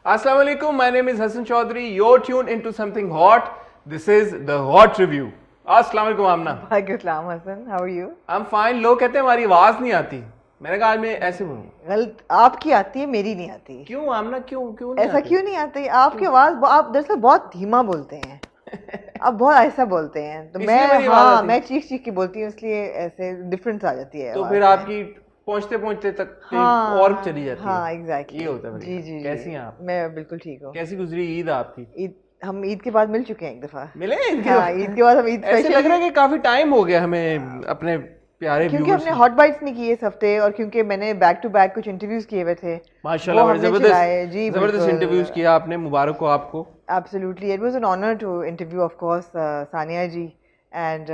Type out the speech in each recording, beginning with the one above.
Assalamu alaikum, my name is Hassan Chaudhary. You're tuned into something hot. This is the Hot Review. Assalamu alaikum आमना. वालेकुम Hasan, how are you? I'm fine. लोग कहते हैं हमारी आवाज नहीं आती. मैंने कहा आज मैं ऐसे हूँ. गलत, आपकी आती है, मेरी नहीं आती. क्यों आमना, क्यों नहीं ऐसा आती? क्यों नहीं आती? आपकी आवाज, आप दरअसल बहुत धीमा बोलते हैं. आप बहुत ऐसा बोलते हैं. तो मैं चीख चीख के बोलती हूँ, इसलिए ऐसे डिफरेंस आ जाती है. तो फिर आपकी पहुंचते तक और चली जाती है. हाँ, एग्जैक्टली. ये होता है. जी. कैसी हैं आप? मैं बिल्कुल ठीक हूँ. कैसी गुजरी ईद आपकी? हम ईद के बाद मिल चुके हैं एक दफा. मिले ईद के बाद हम ईद ऐसे लग रहा है कि काफी टाइम हो गया हमें अपने प्यारे क्योंकि हमने हॉट बाइट्स नहीं किए इस हफ्ते, और क्योंकि मैंने बैक टू बैक कुछ इंटरव्यूज किए हुए थे. माशाल्लाह, जबरदस्त इंटरव्यूज किया आपने. मुबारक हो आपको. Absolutely, it was an honour to interview of course Sania ji, and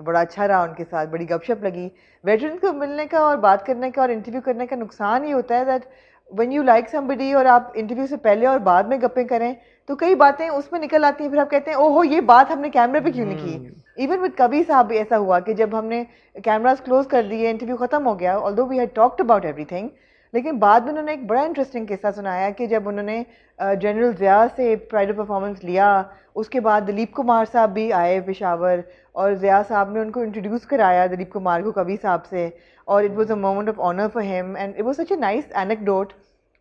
बड़ा अच्छा रहा उनके साथ. बड़ी गपशप लगी. वेटरन को मिलने का और बात करने का और इंटरव्यू करने का नुकसान ये होता है that when you like somebody और आप इंटरव्यू से पहले और बाद में गप्पें करें तो कई बातें उसमें निकल आती हैं, फिर आप कहते हैं ओहो ये बात हमने कैमरे पे क्यों नहीं की. इवन विद कबीर साहब भी ऐसा हुआ कि जब हमने कैमरास क्लोज कर दिए, इंटरव्यू खत्म हो गया, although we had talked about everything, लेकिन बाद में उन्होंने एक बड़ा इंटरेस्टिंग किस्सा सुनाया कि जब उन्होंने जनरल ज़िया से प्राइवेट परफॉर्मेंस लिया, उसके बाद दिलीप कुमार साहब भी आए पेशावर, और ज़िया साहब ने उनको इंट्रोड्यूस कराया दिलीप कुमार को कबीर साहब से, और it was a moment of honour for him and it was such a nice anecdote.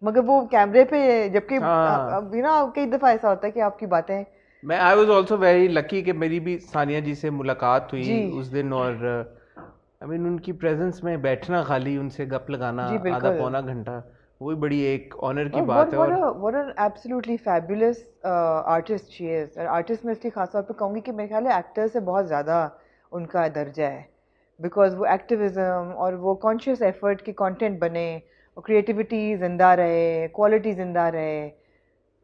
मगर वो कैमरे पे जबकि कई दफ़ा ऐसा होता है कि आपकी बातें I was also very lucky कि मेरी भी सानिया जी से मुलाकात हुई उस दिन, और उनकी प्रेजेंस में बैठना, खाली उनसे गप लगाना आधा पौना घंटा, वो भी बड़ी एक ऑनर की बात है. और what an absolutely fabulous artist she is. Artist में इसलिए खास तौर पे कहूँगी कि मेरे ख्याल है एक्टर से बहुत ज़्यादा उनका दर्जा है, बिकॉज वो एक्टिविज्म और वो कॉन्शियस एफर्ट के कंटेंट बने, और क्रिएटिविटी जिंदा रहे, क्वालिटी जिंदा रहे,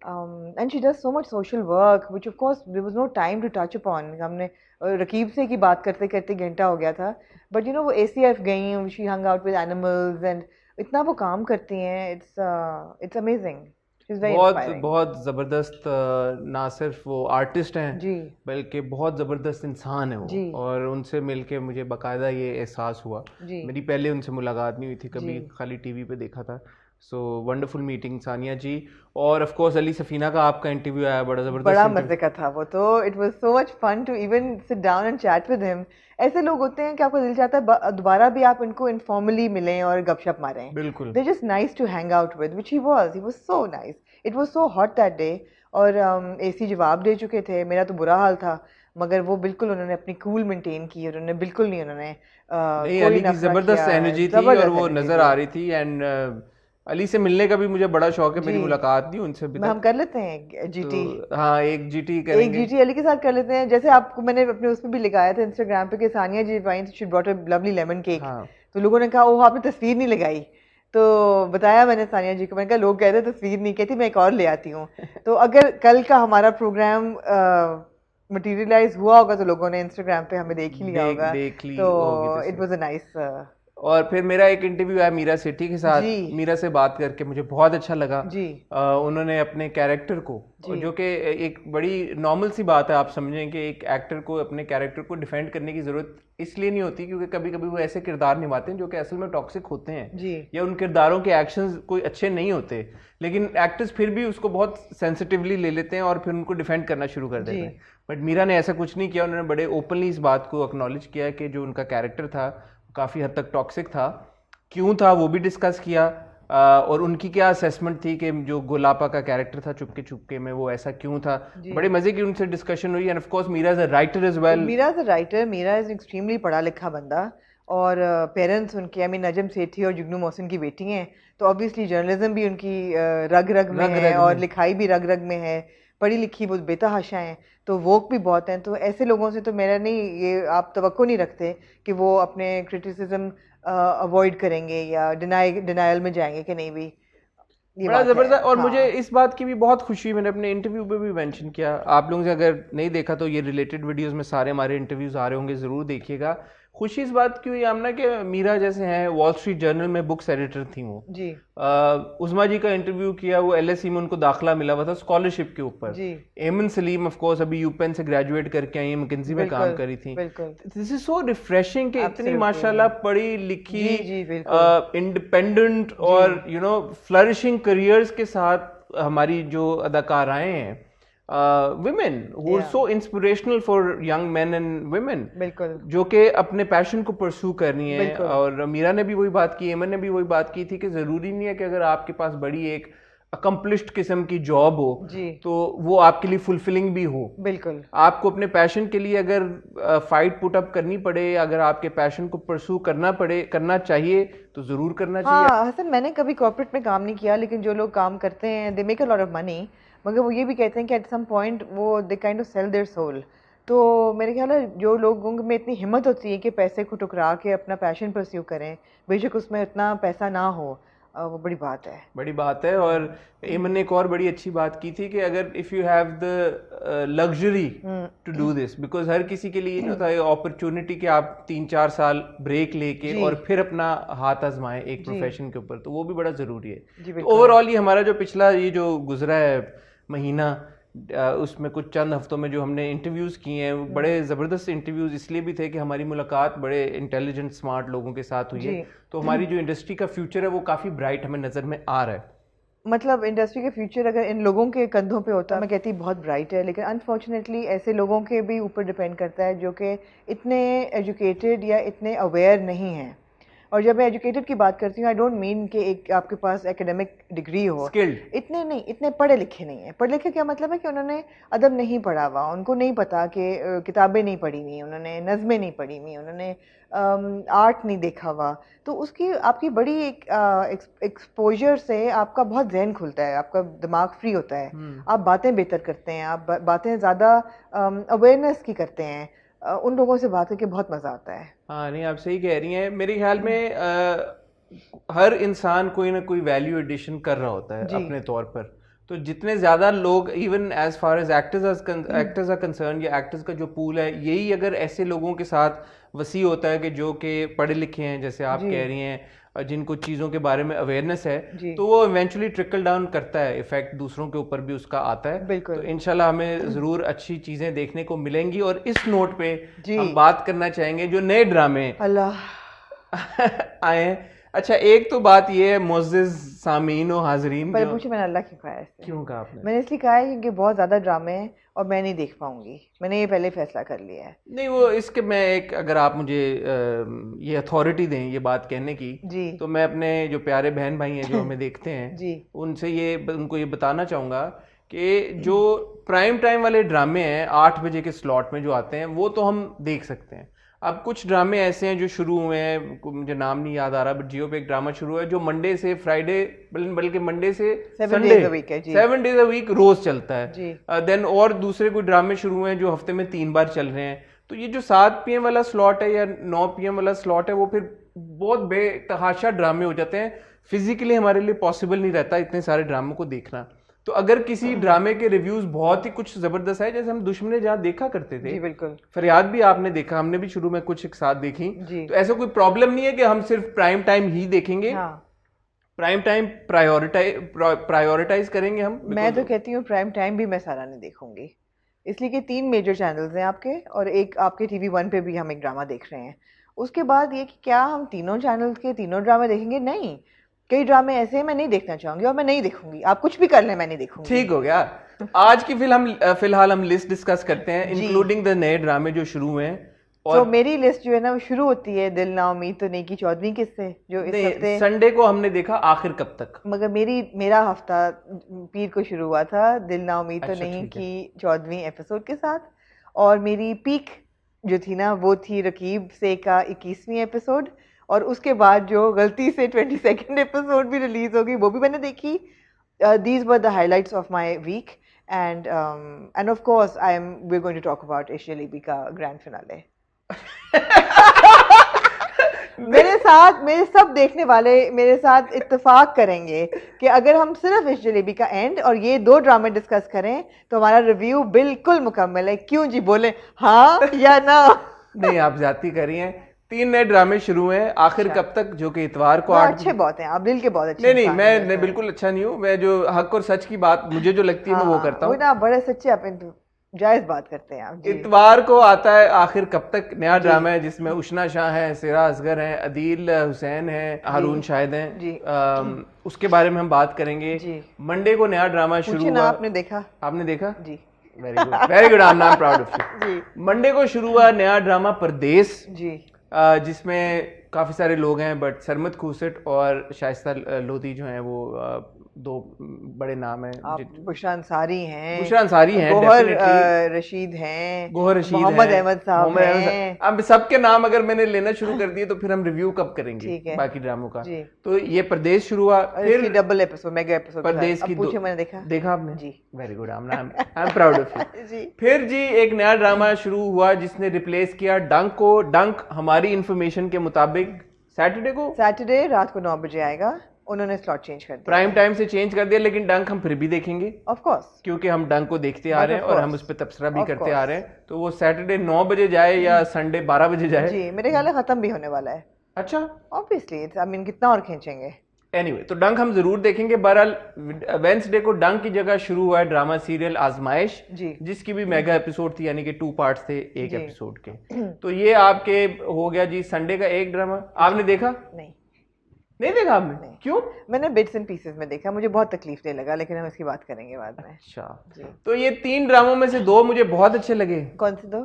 and she does so much social work which of course there was no time to touch upon. हमने रकीब से की बात करते करते घंटा हो गया था, बट यू नो वो ACF गई, she hung out with animals, and इतना वो काम करती हैं. It's amazing. बहुत ज़बरदस्त. ना सिर्फ वो आर्टिस्ट हैं बल्कि बहुत ज़बरदस्त इंसान है वो, और उनसे मिलके मुझे बाकायदा ये एहसास हुआ. मेरी पहले उनसे मुलाकात नहीं हुई थी कभी, खाली टीवी पे देखा था. सो वंडरफुल मीटिंग सानिया जी. और ऑफ कोर्स अली सफीना का आपका इंटरव्यू आया, बड़ा ज़बरदस्त, बड़ा मज़े का था वो. तो it was so much fun to even sit down and chat with him. ऐसे लोग होते हैं कि आपको दिल चाहता है दोबारा भी आप इनको इनफॉर्मली मिलें और गपशप मारें. बिल्कुल. They just nice to hang out with, which he was so nice. It was so hot that day, और AC जवाब दे चुके थे. मेरा तो बुरा हाल था, मगर वो बिल्कुल उन्होंने अपनी कूल मेंटेन की, और उन्होंने बिल्कुल नहीं उन्होंने अली की ज़बरदस्त एनर्जी थी, और वो नज़र आ रही थी. एंड अली से मिलने का भी मुझे बड़ा शौक है. मेरी मुलाकात नहीं उनसे भी. हम कर लेते हैं GT. हाँ, एक GT करेंगे. एक GT अली के साथ कर लेते हैं. जैसे आपको मैंने अपने उसमें भी लिखाया था इंस्टाग्राम पे कि Sania ji she brought a lovely lemon cake. तो लोगों ने कहा ओह आपने तस्वीर नहीं लगाई. तो बताया मैंने सानिया जी को, मैंने कहा लोग कहते हैं तस्वीर नहीं कहती, मैं एक और ले आती हूँ. तो अगर कल का हमारा प्रोग्राम मटेरियलाइज हुआ होगा तो लोगों ने इंस्टाग्राम पे हमें देख ही लिया होगा. तो इट वाज अ नाइस. और फिर मेरा एक इंटरव्यू आया मीरा सेठी के साथ. मीरा से बात करके मुझे बहुत अच्छा लगा. उन्होंने अपने कैरेक्टर को, जो कि एक बड़ी नॉर्मल सी बात है, आप समझें कि एक एक्टर को अपने कैरेक्टर को डिफेंड करने की ज़रूरत इसलिए नहीं होती क्योंकि कभी कभी वो ऐसे किरदार निभाते हैं जो कि असल में टॉक्सिक होते हैं, या उन किरदारों के एक्शंस कोई अच्छे नहीं होते, लेकिन एक्टर्स फिर भी उसको बहुत सेंसिटिवली ले लेते हैं और फिर उनको डिफेंड करना शुरू कर देते हैं. बट मीरा ने ऐसा कुछ नहीं किया. उन्होंने बड़े ओपनली इस बात को एक्नॉलेज किया कि जो उनका कैरेक्टर था काफ़ी हद तक टॉक्सिक था. क्यों था वो भी डिस्कस किया, और उनकी क्या असेसमेंट थी कि जो गुलापा का कैरेक्टर था चुपके चुपके में वो ऐसा क्यों था. बड़े मजे की उनसे डिस्कशन हुई. And of course Meera is a writer as well. Meera is extremely पढ़ा लिखा बंदा, और पेरेंट्स उनके नजम सेठी और जुगनू मोहसिन की बेटी हैं, तो ऑब्वियसली जर्नलिज्म भी उनकी रग रग में है, और लिखाई भी रग रग में है. पढ़ी लिखी वो बेतहाशा हैं, तो वोक भी बहुत हैं. तो ऐसे लोगों से तो मेरा नहीं, ये आप तवक्को नहीं रखते कि वो अपने क्रिटिसिज्म अवॉइड करेंगे या डिनायल में जाएंगे कि नहीं. भी बड़ा ज़बरदस्त. और मुझे इस बात की भी बहुत खुशी, मैंने अपने इंटरव्यू पे भी मेंशन किया. आप लोगों से अगर नहीं देखा तो ये रिलेटेड वीडियोस में सारे हमारे इंटरव्यूज आ रहे होंगे, ज़रूर देखिएगा. खुशी इस बात की हुई आमना कि मीरा जैसे हैं, वॉल स्ट्रीट जर्नल में बुक्स एडिटर थी वो जी. उस्मा जी का इंटरव्यू किया, वो LSE में उनको दाखिला मिला हुआ था स्कॉलरशिप के ऊपर. एमन सलीम ऑफ कोर्स अभी यूपेन से ग्रेजुएट करके आई, मैकेंजी में काम करी थी. दिस इज सो रिफ्रेशिंग कि इतनी माशाल्लाह पढ़ी लिखी, इंडिपेंडेंट और फ्लरिशिंग करियर्स के साथ हमारी जो अदाकाराएं हैं, women who are so inspirational for young men and women, बिल्कुल, जो कि अपने पैशन को परस्यू कर रही हैं। और मीरा ने भी वही बात की, एमन ने भी वही बात की थी कि ज़रूरी नहीं है कि अगर आपके पास बड़ी एक अकम्पलिश्ड किस्म की जॉब हो तो वो आपके लिए फुलफिलिंग भी हो। बिल्कुल, आपको अपने पैशन के लिए अगर फाइट पुट अप करनी पड़े, अगर आपके पैशन को परस्यू करना चाहिए तो ज़रूर करना चाहिए। हाँ हसन, मैंने कभी कॉर्पोरेट में काम नहीं किया, लेकिन जो लोग काम करते हैं they make a lot of money, मगर वो ये भी कहते हैं कि एट सम पॉइंट वो they kind of sell their soul. तो मेरे ख्याल है जो लोगों में इतनी हिम्मत होती है कि पैसे को ठुकरा के अपना पैशन परस्यू करें, बेशक उसमें उतना पैसा ना हो, वो बड़ी बात है। और एमन ने एक और बड़ी अच्छी बात की थी कि अगर if you have the luxury to do this, because हर किसी के लिए नहीं होता है अपॉर्चुनिटी कि आप 3-4 साल ब्रेक लेके और फिर अपना हाथ आजमाएं एक प्रोफेशन के ऊपर, तो वो भी बड़ा ज़रूरी है। तो ओवरऑल ये हमारा जो पिछला ये जो गुजरा है महीना, उसमें कुछ चंद हफ्तों में जो हमने इंटरव्यूज़ किए हैं, बड़े ज़बरदस्त इंटरव्यूज़ इसलिए भी थे कि हमारी मुलाकात बड़े इंटेलिजेंट स्मार्ट लोगों के साथ हुई है। तो हमारी जो इंडस्ट्री का फ्यूचर है वो काफ़ी ब्राइट हमें नज़र में आ रहा है। मतलब इंडस्ट्री के फ्यूचर अगर इन लोगों के कंधों पे होता, मैं कहती बहुत ब्राइट है, लेकिन अनफॉर्चुनेटली ऐसे लोगों के भी ऊपर डिपेंड करता है जो कि इतने एजुकेटेड या इतने अवेयर नहीं हैं। और जब मैं एजुकेटेड की बात करती हूँ, आई डोंट मीन कि एक आपके पास एकेडमिक डिग्री हो, स्किल्ड, इतने नहीं, इतने पढ़े लिखे नहीं है। पढ़े लिखे क्या मतलब है कि उन्होंने अदब नहीं पढ़ा हुआ, उनको नहीं पता कि किताबें नहीं पढ़ी हुई, उन्होंने नज़में नहीं पढ़ी हुई, उन्होंने आर्ट नहीं देखा हुआ। तो उसकी आपकी बड़ी एक एक्सपोजर से आपका बहुत जहन खुलता है, आपका दिमाग फ्री होता है, आप बातें बेहतर करते हैं, आप बातें ज़्यादा अवेयरनेस की करते हैं। उन लोगों से बात करके बहुत मज़ा आता है। हाँ नहीं, आप सही कह रही हैं। मेरे ख्याल में हर इंसान कोई ना कोई वैल्यू एडिशन कर रहा होता है अपने तौर पर। तो जितने ज़्यादा लोग, even as far as actors are concern, या एक्टर्स का जो पूल है, यही अगर ऐसे लोगों के साथ वसी होता है कि जो कि पढ़े लिखे हैं, जैसे आप कह रही हैं, जिनको चीज़ों के बारे में अवेयरनेस है, तो वो इवेंचुअली ट्रिकल डाउन करता है, इफेक्ट दूसरों के ऊपर भी उसका आता है। तो इंशाल्लाह हमें ज़रूर अच्छी चीज़ें देखने को मिलेंगी। और इस नोट पे हम बात करना चाहेंगे जो नए ड्रामे आए हैं। अच्छा, एक तो बात ये है मुअज़्ज़िज़ सामीन और हाज़रीन, पर पूछे मैंने अल्लाह क्यों कहा है? क्यों कहा आपने? मैंने इसलिए कहा है क्योंकि बहुत ज़्यादा ड्रामे हैं और मैं नहीं देख पाऊंगी। मैंने ये पहले फैसला कर लिया है। नहीं, वो इसके मैं एक, अगर आप मुझे ये अथॉरिटी दें ये बात कहने की, तो मैं अपने जो प्यारे बहन भाई हैं जो हमें देखते हैं उनसे उनको ये बताना चाहूँगा कि जो प्राइम टाइम वाले ड्रामे हैं 8 बजे के स्लॉट में जो आते हैं, वो तो हम देख सकते हैं। अब कुछ ड्रामे ऐसे हैं जो शुरू हुए हैं, मुझे नाम नहीं याद आ रहा, बट जियो पे एक ड्रामा शुरू है जो मंडे से फ्राइडे, बल्कि मंडे से संडे, 7 डेज अ वीक रोज चलता है। देन और दूसरे कोई ड्रामे शुरू हुए हैं जो हफ्ते में 3 बार चल रहे हैं। तो ये जो 7 PM वाला स्लॉट है या 9 PM वाला स्लॉट है, वो फिर बहुत बेतहाशा ड्रामे हो जाते हैं। फिजिकली हमारे लिए पॉसिबल नहीं रहता इतने सारे ड्रामों को देखना। तो अगर किसी ड्रामे के रिव्यूज बहुत ही कुछ जबरदस्त है, जैसे हम दुश्मने जहाँ देखा करते थे, जी बिल्कुल, फरियाद भी आपने देखा, हमने भी शुरू में कुछ एक साथ देखी, तो ऐसा कोई प्रॉब्लम नहीं है कि हम सिर्फ प्राइम टाइम ही देखेंगे। प्राइम टाइम प्रायोरिटाइज करेंगे हम। मैं तो कहती हूँ प्राइम टाइम भी मैं सारा नहीं देखूंगी, इसलिए कि 3 मेजर चैनल्स हैं आपके, और एक आपके TV1 पे भी हम एक ड्रामा देख रहे हैं। उसके बाद ये कि क्या हम तीनों चैनल्स के तीनों ड्रामे देखेंगे? नहीं, कई ड्रामे ऐसे हैं मैं नहीं देखना चाहूंगी और मैं नहीं देखूंगी। आप कुछ भी कर लें, मैं नहीं देखूंगी। ठीक हो गया। आज की फिलहाल हम लिस्ट डिस्कस करते हैं, इंक्लूडिंग द नए ड्रामे जो शुरू हुए हैं। और मेरी लिस्ट जो है ना वो शुरू होती है दिल ना उम्मीद तो नहीं की चौधरी किससे, जो इस हफ्ते संडे को हमने देखा आखिर कब तक, मगर मेरा हफ्ता पीर को शुरू हुआ था दिल ना उम्मीद तो नहीं की 14वीं एपिसोड के साथ, और मेरी पीक जो थी ना वो थी रकीब से का 21वीं एपिसोड, और उसके बाद जो गलती से 22nd एपिसोड भी रिलीज होगी वो भी मैंने देखी। These were the highlights of my week, and of course we are going to talk about Ishq Jalebi का ग्रैंड फिनाले। मेरे सब देखने वाले मेरे साथ इत्तेफाक करेंगे कि अगर हम सिर्फ इश्क जलेबी का एंड और ये 2 ड्रामे डिस्कस करें तो हमारा रिव्यू बिल्कुल मुकम्मल है। क्यों जी, बोले हाँ या ना? नहीं, आप ज्यादती कर रही हैं। 3 नए ड्रामे शुरू हुए हैं आखिर कब तक, जो कि इतवार को 8 अच्छे बहुत हैं, आप दिल के बहुत अच्छे। नहीं, मैं बिल्कुल अच्छा नहीं हूँ। मैं जो हक और सच की बात मुझे जो लगती है मैं वो करता हूँ ना, बड़े सच्चे आप जायज बात करते हैं आप। इतवार को आता है आखिर कब तक नया ड्रामा है जिसमें उशना शाह है, सिरा असगर है, अदील हुसैन है, हारून शाहिद हैं, उसके बारे में हम बात करेंगे। मंडे को नया ड्रामा शुरू हुआ। आपने देखा? आपने देखा जी? Very good, I am proud of you. Monday को शुरू हुआ नया ड्रामा परदेस जी, जिसमें काफी सारे लोग हैं, बट सरमद खूसट और शाइस्ता लोधी जो हैं वो दो बड़े नाम हैं। बुशरा अंसारी हैं, गोहर रशीद हैं, मोहम्मद अहमद साहब हैं। अब सबके नाम अगर मैंने लेना शुरू कर दिए तो फिर हम रिव्यू कब करेंगे बाकी ड्रामों का। तो ये परदेस शुरू हुआ, फिर डबल एपिसोड, मेगा एपिसोड परदेस की मैंने देखा आपने जी? Very good, I am proud of you. फिर जी एक नया ड्रामा शुरू हुआ जिसने रिप्लेस किया डंक को। डंक हमारी इंफॉर्मेशन के मुताबिक सैटरडे रात को 9 बजे आएगा। उन्होंने स्लॉट चेंज कर दिया, प्राइम टाइम से चेंज कर दिया, लेकिन डंक हम फिर भी देखेंगे ऑफ कोर्स, क्योंकि हम डंक को देखते आ रहे हैं और हम उस पर तबसरा भी करते आ रहे हैं। तो वो सैटरडे 9 बजे जाए या संडे 12 बजे जाए जी, मेरे ख्याल खत्म भी होने वाला है। अच्छा, ऑब्वियसली आई मीन कितना और खींचेंगे। एनीवे, तो डंक हम जरूर देखेंगे। बहरहाल वेडनेसडे को डंक की जगह शुरू हुआ है ड्रामा सीरियल आजमाइश जी, जिसकी भी मेगा एपिसोड थी, यानी कि 2 पार्ट्स थे एक एपिसोड के। तो ये आपके हो गया जी संडे का एक ड्रामा। आपने देखा? नहीं देखा आपने? नहीं। क्यों? मैंने बिट्स एंड पीसेस में देखा, मुझे बहुत तकलीफ दे लगा, लेकिन हम इसकी बात करेंगे बाद में। अच्छा जी। तो ये 3 ड्रामों में से 2 मुझे बहुत अच्छे लगे। कौन से 2?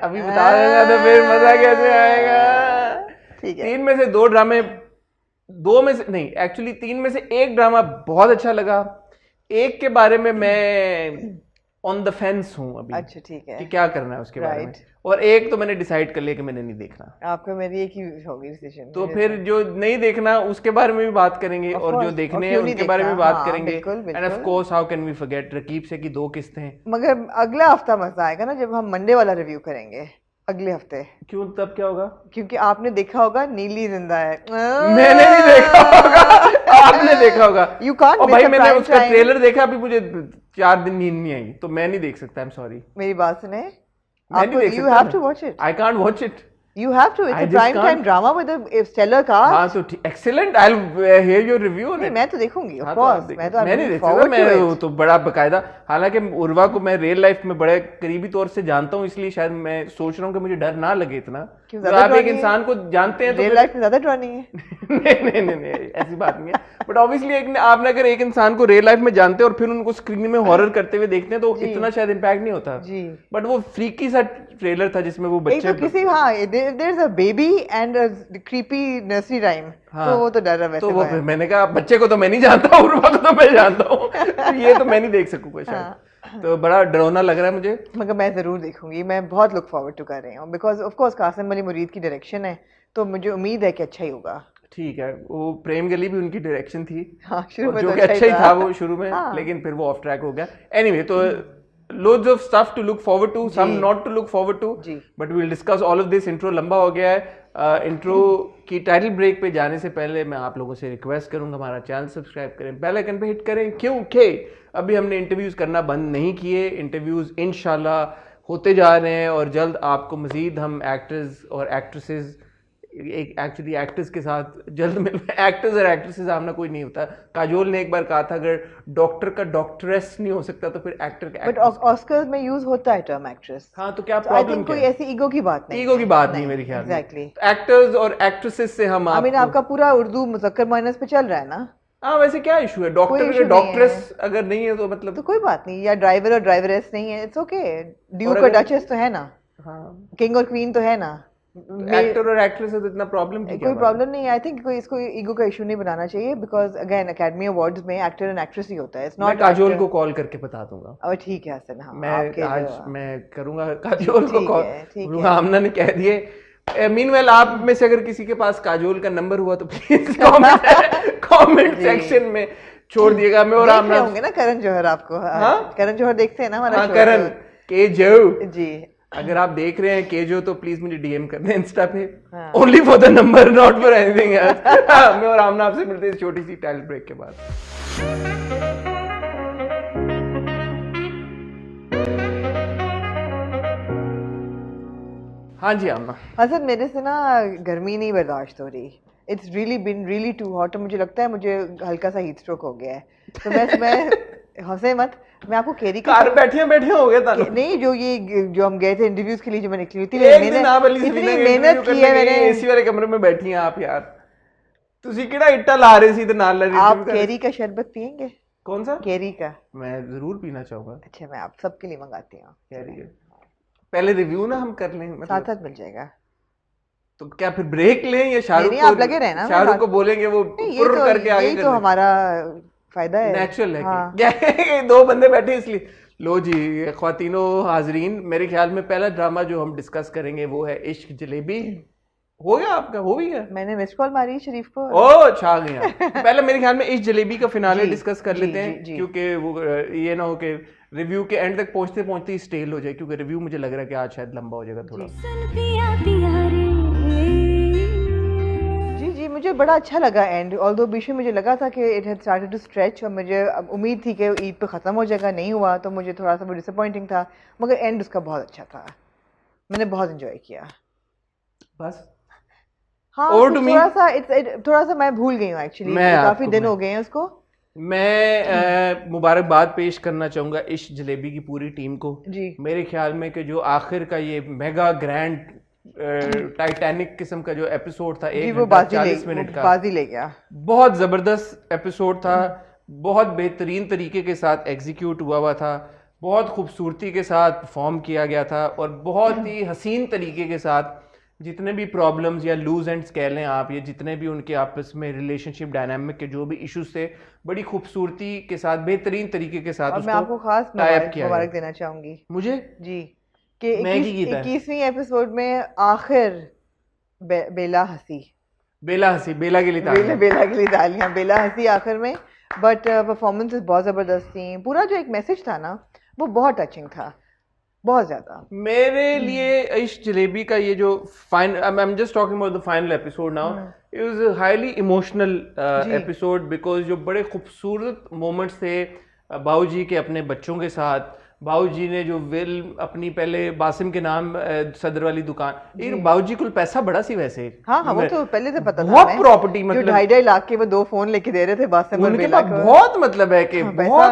अभी बता देना तो फिर मजा कैसे आएगा। ठीक है, 3 में से 2 ड्रामे, 2 में से नहीं, एक्चुअली 3 में से एक ड्रामा बहुत अच्छा लगा। एक के बारे में मैं ऑन द फेंस हूँ अभी। अच्छा, ठीक है, कि क्या करना है उसके बारे में। और एक तो मैंने डिसाइड कर लिया कि मैंने नहीं देखना। आपको मेरी एक ही होगी डिसीजन। तो फिर जो नहीं देखना उसके बारे में भी बात करेंगे, और जो देखने हैं उनके बारे में बात करेंगे। And of course how can we forget Raqeeb से की 2 किस्तें। मगर अगला हफ्ता मजा आएगा ना जब हम मंडे वाला रिव्यू करेंगे अगले हफ्ते। क्यों? तब क्या होगा? क्योंकि आपने देखा होगा नीली जिंदा है। मैंने नहीं देखा होगा, आपने देखा होगा। You can't. भाई मैंने उसका ट्रेलर देखा, अभी मुझे 4 दिन नींद नहीं आई, तो मैं नहीं देख सकता। आई एम सॉरी। मेरी बात सुने, you have to watch it. I can't watch it. You have to. It's a prime time drama with a stellar cast. हाँ तो excellent. I'll hear your review on it. मैं तो देखूंगी, of course. मैं नहीं देख सकता, मैं तो बड़ा बकायदा। हालांकि उर्वा को मैं रियल लाइफ में बड़े करीबी तौर से जानता हूँ, इसलिए शायद मैं सोच रहा हूँ कि मुझे डर ना लगे इतना। तो आप एक इंसान को जानते हैं तो रियल लाइफ में ज्यादा डर नहीं है। नहीं ऐसी बात नहीं है। बट ऑब्वियसली आपने अगर एक इंसान को रियल लाइफ में जानते हैं और फिर उनको स्क्रीन में हॉरर करते हुए देखते हैं तो इतना शायद इम्पैक्ट नहीं होता। बट वो फ्रीकी सा ट्रेलर था जिसमें वो बच्चे किसी there is a baby and a creepy nursery rhyme, तो वो तो डर रहा है। तो वो मैंने कहा बच्चे को तो मैं नहीं जानता, उर्वा को तो मैं जानता हूँ, ये तो मैं नहीं देख सकूंगा शायद। तो बड़ा डरावना लग रहा है मुझे, मगर मैं जरूर देखूंगी। मैं बहुत लुक फॉरवर्ड टू कर रही हूँ, because of course Qasim Ali Mureed की डायरेक्शन है, तो मुझे उम्मीद है कि अच्छा ही होगा। ठीक है, वो प्रेम गली भी उनकी डायरेक्शन थी। हाँ, शुरू में जो कि अच्छा ही था वो शुरू में। हाँ। लेकिन फिर वो ऑफ ट्रैक हो गया। एनीवे, तो loads of stuff to look forward to, some not to look forward to, but we'll discuss all of this. Intro लंबा हो गया है। इंट्रो की टाइटल ब्रेक पे जाने से पहले मैं आप लोगों से रिक्वेस्ट करूंगा, हमारा चैनल सब्सक्राइब करें, बेल आइकन पे हिट करें, क्योंकि अभी हमने इंटरव्यूज करना बंद नहीं किए। इंटरव्यूज इंशाल्लाह होते जा रहे हैं और जल्द आपको मजीद हम एक्टर्स और एक्ट्रेसेस, एक्चुअली एक्टर्स के साथ जल्द मिल। एक्टर्स और एक्ट्रेसेस आमना कोई नहीं होता। काजोल ने एक बार कहा था अगर डॉक्टर का डॉक्टरेस नहीं हो सकता तो फिर एक्टर का। बट ऑस्कर्स में यूज होता है टर्म एक्ट्रेस। हाँ, तो क्या प्रॉब्लम? कोई ऐसी ईगो की बात नहीं, ईगो की बात नहीं मेरे ख्याल में। एग्जैक्टली, एक्टर्स और एक्ट्रेसेस से हम आपका पूरा उर्दू मुज़क्कर मुअन्नस पे चल रहा है ना। हाँ, वैसे क्या इशू है? डॉक्टर डॉक्टरेस अगर नहीं है तो मतलब तो कोई बात नहीं, या ड्राइवर और ड्राइवरेस नहीं है, इट्स ओके। ड्यूक और डचेस तो है ना, किंग और क्वीन तो है ना। एक्टर और एक्ट्रेस है तो इतना प्रॉब्लम की कोई प्रॉब्लम नहीं है। आई थिंक कोई इसको ईगो का इशू नहीं बनाना चाहिए, बिकॉज अगेन एकेडमी अवार्ड्स में एक्टर एंड एक्ट्रेस ही होता है। It's not. काजोल को कॉल करके बता दूंगा। अब ठीक है हसन, हाँ, मैं करूंगा काजोल को कॉल। आमना ने कह दिए। मीनवेल आप में से अगर किसी के पास काजोल का नंबर हुआ तो प्लीज कमेंट सेक्शन में छोड़ दिएगा। मैं और आमना होंगे ना। करण जौहर, आपको करण जौहर देखते हैं ना हमारा? करण के जो जी, अगर आप देख रहे हैं केजो तो प्लीज मुझे डीएम कर दें इंस्टा पे। Only for the number, not for anything else. मैं और आमना आपसे मिलते हैं छोटी सी टाइटल ब्रेक के बाद। हाँ जी आमना। हसन, मेरे से ना गर्मी नहीं बर्दाश्त हो रही। It's really been really too hot. मुझे लगता है मुझे हल्का सा हीट स्ट्रोक हो गया है, तो मैं हंसे मत, मैं आपको केरी का कार बैठे हो गए था नहीं, जो हम गए थे इंटरव्यूज के लिए, जो मैं निकली थी, इतनी मेहनत की है मैंने। एसी वाले कमरे में बैठी हैं आप यार, ਤੁਸੀਂ ਕਿਹੜਾ ਇੱਟਾ ला रहे सी ਤੇ ਨਾਲ ला रही थी। आप केरी का शरबत पियेंगे? कौन सा? केरी का। मैं जरूर पीना चाहूंगा। अच्छा, मैं आप सबके लिए मंगाती हूँ। पहले रिव्यू ना हम कर लें, मतलब साथ साथ मिल जाएगा। तो क्या फिर ब्रेक लें या शाहरुख को? आप लगे रहना, शाहरुख को बोलेंगे वो पुर करके आगे यही तो हमारा फायदा है, नेचुरल है। हाँ। दो बंदे बैठे इसलिए। लो जी ख्वातीनो हाजरीन, मेरे ख्याल में पहला ड्रामा जो हम डिस्कस करेंगे वो है इश्क जलेबी। हो गया आपका? हो भी गया। मैंने मिस कॉल मारी शरीफ को। ओ छा गया। पहले मेरे ख्याल में इश्क जलेबी का फिनाले डिस्कस कर लेते हैं, क्योंकि वो ये ना हो कि रिव्यू के एंड तक पहुंचते पहुंचते ही स्टेल हो जाए, क्योंकि रिव्यू मुझे लग रहा है कि आज शायद लंबा हो जाएगा थोड़ा। जी, मुझे बड़ा अच्छा लगा एंड, ऑल्दो बीच में मुझे लगा था कि it had started to stretch, और मुझे उम्मीद थी कि ईद पे ख़त्म हो जाएगा, नहीं हुआ, तो मुझे थोड़ा सा डिसअपॉइंटिंग था, मगर एंड उसका बहुत अच्छा था, मैंने बहुत एंजॉय किया। बस हाँ, थोड़ा सा मैं भूल गई हूँ एक्चुअली, काफ़ी दिन हो गए हैं उसको। मैं मुबारकबाद पेश करना चाहूँगा इश्क जलेबी की पूरी टीम को जी। मेरे ख्याल में कि जो आखिर का ये मेगा ग्रैंड टाइटैनिक किस्म का जो एपिसोड था, 1:40 मिनट का, बाजी ले गया। बहुत ज़बरदस्त एपिसोड था, बहुत बेहतरीन तरीके के साथ एग्जीक्यूट हुआ था, बहुत खूबसूरती के साथ परफॉर्म किया गया था, और बहुत ही हसीन तरीके के साथ जितने भी प्रॉब्लम्स या लूज एंड्स कह लें आप, ये जितने भी उनके आपस में रिलेशनशिप डायनामिक के जो भी इश्यूज थे, बड़ी खूबसूरती के साथ बेहतरीन तरीके के साथ मैं आपको खास मुबारक देना चाहूंगी। मुझे जी, कि 21वीं एपिसोड में आखिर बेला हंसी, बेला के लिए तालियां, बेला हंसी आखिर में, बट परफॉर्मेंसेस बहुत ज़बरदस्त थी, पूरा जो एक मैसेज था ना वो बहुत टचिंग था, बहुत ज्यादा। मेरे लिए इश्क जलेबी का ये जो I am just talking about the final episode now, it was highly emotional episode, because जो बड़े खूबसूरत मोमेंट्स थे बाऊजी के अपने बच्चों के साथ, बाऊजी ने जो विल अपनी पहले बासिम के नाम सदर वाली दुकान, बाऊजी को पैसा बड़ा सी वैसे, हाँ वो तो पहले से पता था, बहुत प्रॉपर्टी, मतलब 2.5 लाख के वो 2 फोन लेके दे रहे थे बासिम, उनके पास बहुत मतलब है कि बहुत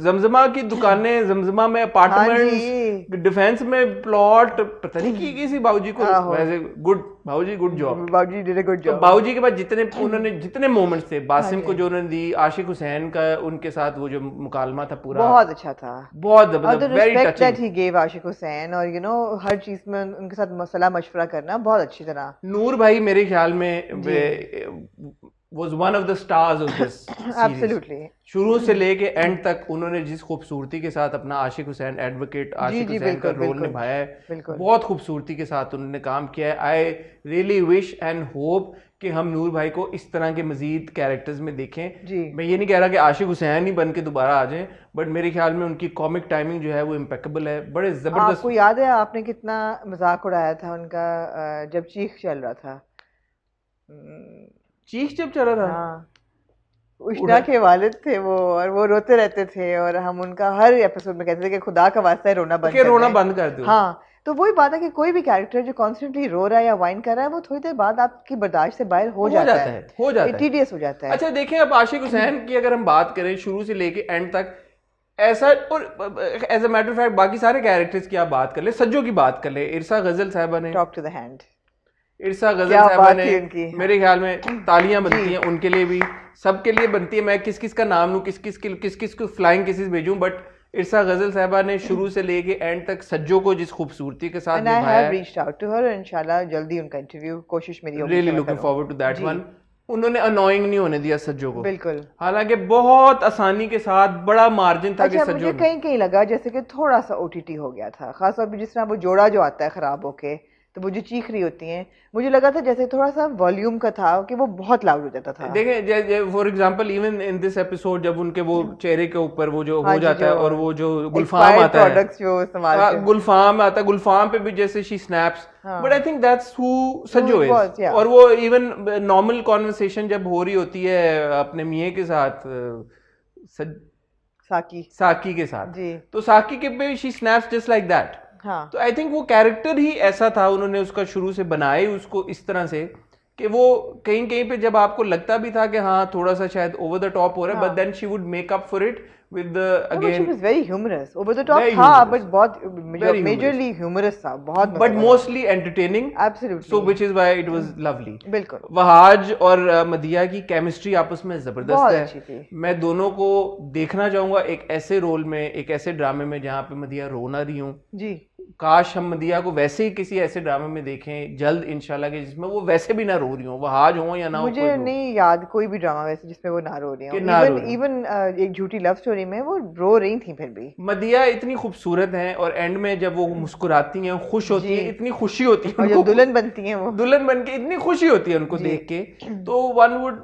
जमजमा की दुकानें, जमजमा में अपार्टमेंट, डिफेंस में प्लॉट, पता नहीं की किसी बाऊजी को वैसे good, Bauji good job, Bauji did a good job. Bauji के बाद जितने मोमेंट्स थे, बासिम को जो उन्होंने दी, आशिक हुसैन का उनके साथ वो जो मुकालमा था पूरा बहुत अच्छा था, बहुत जबरदस्त, very touching that he give Ashiq Hussain, और यू नो हर चीज में उनके साथ मसला मशवरा करना बहुत अच्छी तरह। नूर भाई मेरे ख्याल में was one of the stars of this series. Absolutely. शुरू से लेके एंड तक उन्होंने जिस खूबसूरती के साथ अपना आशिक हुसैन एडवोकेट, आशिक हुसैन का रोल निभाया है, बहुत खूबसूरती के साथ उन्होंने काम किया है। I really wish and hope कि हम नूर भाई को इस तरह के मजीद कैरेक्टर्स में देखें। मैं ये नहीं कह रहा कि आशिक हुसैन ही बन के दोबारा आ जाएं, बट मेरे ख्याल में उनकी कॉमिक टाइमिंग जो है वो इम्पेक्केबल है, बड़े जबरदस्त। आपको याद है आपने कितना मजाक उड़ाया था उनका जब चीख चल रहा था, चीख जब चल रहा था? हाँ, उष्णा के वालिद थे वो, और वो रोते रहते थे, और हम उनका हर एपिसोड में कहते थे कि खुदा का वास्ता है रोना बंद कर दो। हाँ, तो वही बात है कि कोई भी कैरेक्टर जो कॉन्स्टेंटली रो रहा है या वाइन कर रहा है, वो थोड़ी देर बाद आपकी बर्दाश्त से बाहर हो जाता है, टीडियस हो जाता है। अच्छा देखें, अब आशिक हुसैन की अगर हम बात करें शुरू से लेके एंड तक, ऐसा, और as a matter of fact बाकी सारे कैरेक्टर्स की आप बात कर ले, सज्जो की बात कर ले, इरसा गजल साहिबा ने टॉक टू द हैंड, इरसा गजल साहिबा ने मेरे ख्याल में तालियां बनती हैं उनके लिए भी, सबके लिए बनती है। मैं किस किस का नाम लूं, किस किस को फ्लाइंग किसेस भेजूं, बट इरसा गजल साहिबा ने शुरू से लेके एंड तक सज्जो को जिस खूबसूरती के साथ निभाया है, रीच्ड आउट टू हर, इंशाल्लाह जल्दी उनका इंटरव्यू, कोशिश मेरी होगी, really looking forward to that one. उन्होंने अनोइंग नहीं होने दिया सज्जो को, बिल्कुल, हालांकि बहुत आसानी के साथ, बड़ा मार्जिन था कि सज्जो, मुझे कहीं लगा जैसे कि थोड़ा सा ओटीटी हो गया था, खासतौर पर जिस तरह वो जोड़ा जो आता है खराब होके, तो वो जो चीख रही होती हैं, मुझे लगा था जैसे थोड़ा सा वॉल्यूम का था कि वो बहुत लाउड हो जाता था। देखें for example even in this episode जब उनके वो चेहरे के ऊपर वो जो हो जाता है, और वो जो गुलफाम आता है, जो इस्तेमाल गुलफाम आता है, गुलफाम पे भी जैसे she snaps, but I think that's who Sajjo is. और वो इवन नॉर्मल कॉन्वर्सेशन जब हो रही होती है अपने मियां के साथ, साकी के साथ, तो साकी के पे she snaps just like that. हाँ, तो आई थिंक वो कैरेक्टर ही ऐसा था, उन्होंने उसका शुरू से बनाए उसको इस तरह से कि वो कहीं कहीं पे जब आपको लगता भी था कि हाँ थोड़ा सा शायद ओवर द टॉप हो रहा है, but then she would make up for it with the again she was very humorous, over the top था but बहुत majorly humorous था, बहुत but mostly entertaining, absolutely, so which is why it was lovely. बिल्कुल वहाज और मदिया की chemistry आपस में जबरदस्त है, मैं दोनों को देखना चाहूंगा एक ऐसे रोल में, एक ऐसे ड्रामे में जहाँ पे मदिया रो ना रही हूँ जी। काश हम मदिया को वैसे ही किसी ऐसे ड्रामे में देखें जल्द इंशाल्लाह के जिसमें वो वैसे भी ना रो रही हो, वहाज हो या ना हो। मुझे नहीं याद कोई भी ड्रामा वैसे जिसमें वो ना रो रही हो, इवन एक झूठी लव स्टोरी में वो रो रही थी। फिर भी मदिया इतनी खूबसूरत हैं और एंड में जब वो मुस्कुराती हैं, खुश होती हैं, इतनी खुशी होती है, जब दुल्हन बनती हैं वो दुल्हन बन के इतनी खुशी होती है उनको देख के, तो वन वुड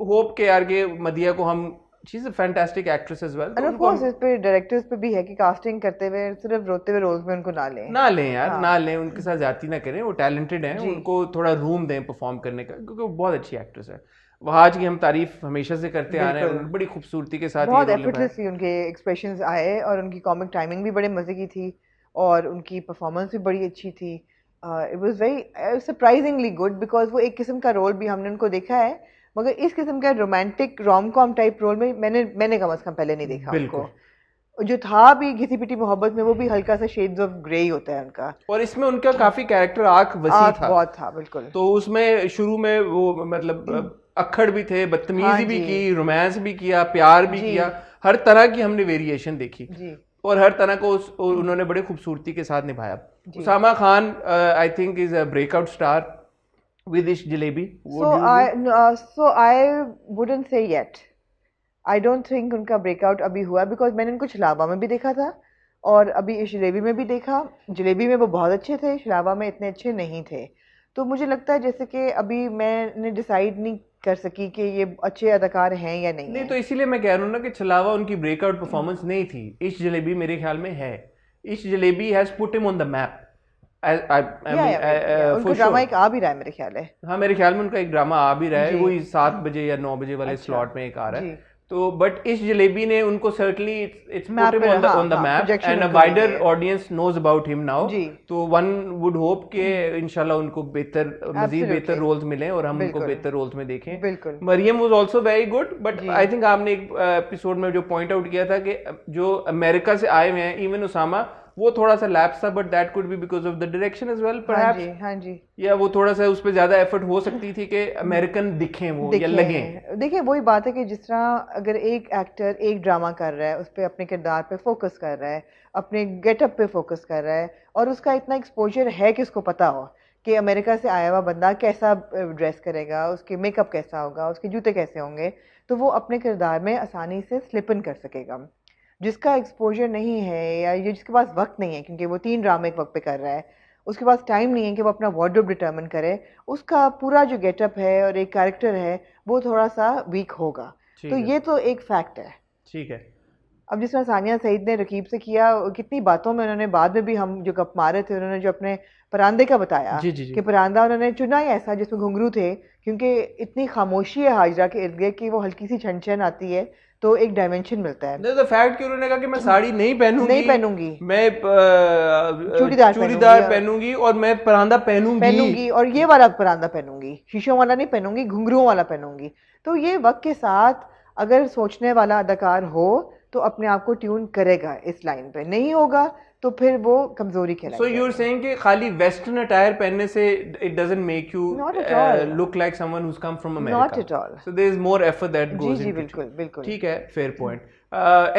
होप के यार के मदिया को हम She's a fantastic actress as well. And of course, इस पे डायरेक्टर्स पे भी है कि कास्टिंग करते हुए सिर्फ रोते हुए रोल्स में उनको ना लें यार, हाँ। ना लें, उनके साथ जाती ना करें, वो टैलेंटेड हैं, उनको थोड़ा रूम दें परफॉर्म करने का, क्योंकि वो बहुत अच्छी एक्ट्रेस है। वहाज की हम तारीफ हमेशा से करते आ रहे हैं, बड़ी खूबसूरती के साथ बहुत एफर्टलेसली उनके एक्सप्रेशंस आए और उनकी कॉमिक टाइमिंग भी बड़े मजे की थी और उनकी परफॉर्मेंस भी बड़ी अच्छी थी। It was very surprisingly good because वो एक किस्म का रोल भी हमने उनको देखा है, मगर इस किस्म का romantic rom com type role में मैंने कम अज कम पहले नहीं देखा उनको। जो था भी घिसी पिटी मोहब्बत में, वो भी हल्का सा शेड्स ऑफ ग्रे ही होता है उनका, और इसमें उनका काफी कैरेक्टर आर्क वसी था, बहुत था बिल्कुल। तो उसमें शुरू में वो मतलब अक्खड़ भी थे, बदतमीजी भी की, रोमांस भी किया, प्यार भी किया, हर तरह की हमने वेरिएशन देखी और हर तरह को उन्होंने बड़े खूबसूरती के साथ निभाया। Usama Khan I think is a breakout star with Ishq Jalebi. So I wouldn't say yet. I don't think उनका breakout अभी हुआ because मैंने उनको छलावा में भी देखा था और अभी इश्क जलेबी में भी देखा। जलेबी में वो बहुत अच्छे थे, छलावा में इतने अच्छे नहीं थे। तो मुझे लगता है जैसे कि अभी मैंने डिसाइड नहीं कर सकी कि ये अच्छे अदाकार हैं या नहीं। तो इसीलिए मैं कह रहा हूँ ना कि छलावा उनकी ब्रेकआउट परफॉर्मेंस नहीं थी, इश्क जलेबी मेरे ख्याल में है। इश्क jalebi has put him on the map. उनका ड्रामा एक आ भी रहा है मेरे ख्याल है, हाँ मेरे ख्याल में उनका एक ड्रामा आ भी रहा है, वही 7 बजे या 9 बजे वाले स्लॉट में एक आ रहा है। तो बट इस जलेबी ने उनको certainly it's put him on the map and a wider audience knows about him now. तो one would hope कि इंशाल्लाह उनको मजीद बेहतर रोल्स मिलें और हम उनको बेहतर रोल्स में देखें। Maryam was also very good, but I think आपने एक एपिसोड में जो पॉइंट आउट किया था कि जो अमेरिका से आए हुए हैं, इवन उसामा, वो थोड़ा सा लैप्स था, but that could be because of the direction as well perhaps. हाँ जी, या वो थोड़ा सा उस पर ज्यादा एफर्ट हो सकती थी कि अमेरिकन दिखें वो या लगें। देखिए वही बात है कि जिस तरह अगर एक एक्टर एक ड्रामा कर रहा है, उस पर अपने किरदार पे फोकस कर रहा है, अपने गेटअप पे फोकस कर रहा है और उसका इतना एक्सपोजर है कि उसको पता हो कि अमेरिका से आया हुआ बंदा कैसा ड्रेस करेगा, उसके मेकअप कैसा होगा, उसके जूते कैसे होंगे, तो वो अपने किरदार में आसानी से स्लिप इन कर सकेगा। जिसका एक्सपोजर नहीं है या ये जिसके पास वक्त नहीं है, क्योंकि वो 3 ड्रामे एक वक्त पे कर रहा है, उसके पास टाइम नहीं है कि वो अपना वार्डरोब डिटरमिन करे, उसका पूरा जो गेटअप है और एक कैरेक्टर है वो थोड़ा सा वीक होगा। तो ये तो एक फैक्ट है। ठीक है। अब जिस तरह सानिया सईद ने रकीब से किया, कितनी बातों में उन्होंने बाद में भी हम जो गप मारे थे, उन्होंने जो अपने परांदे का बताया कि परांदा उन्होंने चुना ही ऐसा जिसमें घुंघरू थे, क्योंकि इतनी खामोशी है हाजरा के इर्द गिर्द कि वो हल्की सी छन छन आती है तो एक डायमेंशन मिलता है। द फैक्ट कि उन्होंने कहा कि मैं साड़ी नहीं पहनूंगी, मैं चूड़ीदार पहनूंगी और मैं परांदा पहनूंगी और ये वाला परांदा पहनूंगी, शीशों वाला नहीं पहनूंगी, घुंघरुओं वाला पहनूंगी। तो ये वक्त के साथ अगर सोचने वाला अदाकार हो तो अपने आप को ट्यून करेगा इस लाइन पे, नहीं होगा तो फिर वो कमजोरी कहलाएगी। So you're saying कि खाली वेस्टर्न अटायर पहनने से it doesn't make you look like someone who's come from America. Not at all. So there is more effort that goes into it. बिल्कुल। ठीक है, fair point.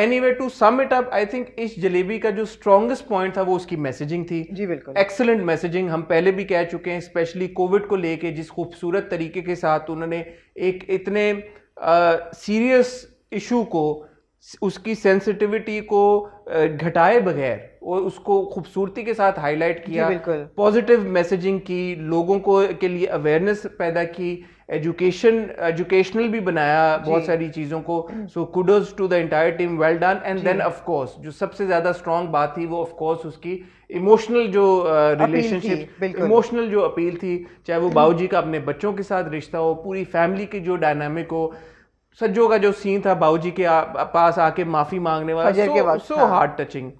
Anyway, to sum it up, I think इस जलेबी का जो strongest point था वो उसकी messaging थी। जी बिल्कुल। Excellent मैसेजिंग, हम पहले भी कह चुके हैं, स्पेशली कोविड को लेके जिस खूबसूरत तरीके के साथ उन्होंने एक इतने सीरियस इशू को, उसकी सेंसिटिविटी को घटाए बगैर और उसको खूबसूरती के साथ हाईलाइट किया, पॉजिटिव मैसेजिंग की, लोगों को के लिए अवेयरनेस पैदा की, एजुकेशनल भी बनाया बहुत सारी चीज़ों को। So kudos to the entire team, well done. And then of course जो सबसे ज़्यादा स्ट्रॉन्ग बात थी वो ऑफ कोर्स उसकी इमोशनल जो रिलेशनशिप, इमोशनल जो अपील थी, चाहे वो बाबूजी का अपने बच्चों के साथ रिश्ता हो, पूरी फैमिली की जो डायनामिक हो, सज्जो का जो सीन था बाबूजी के पास आके माफी मांगने वाला, सो हार्ट टचिंग।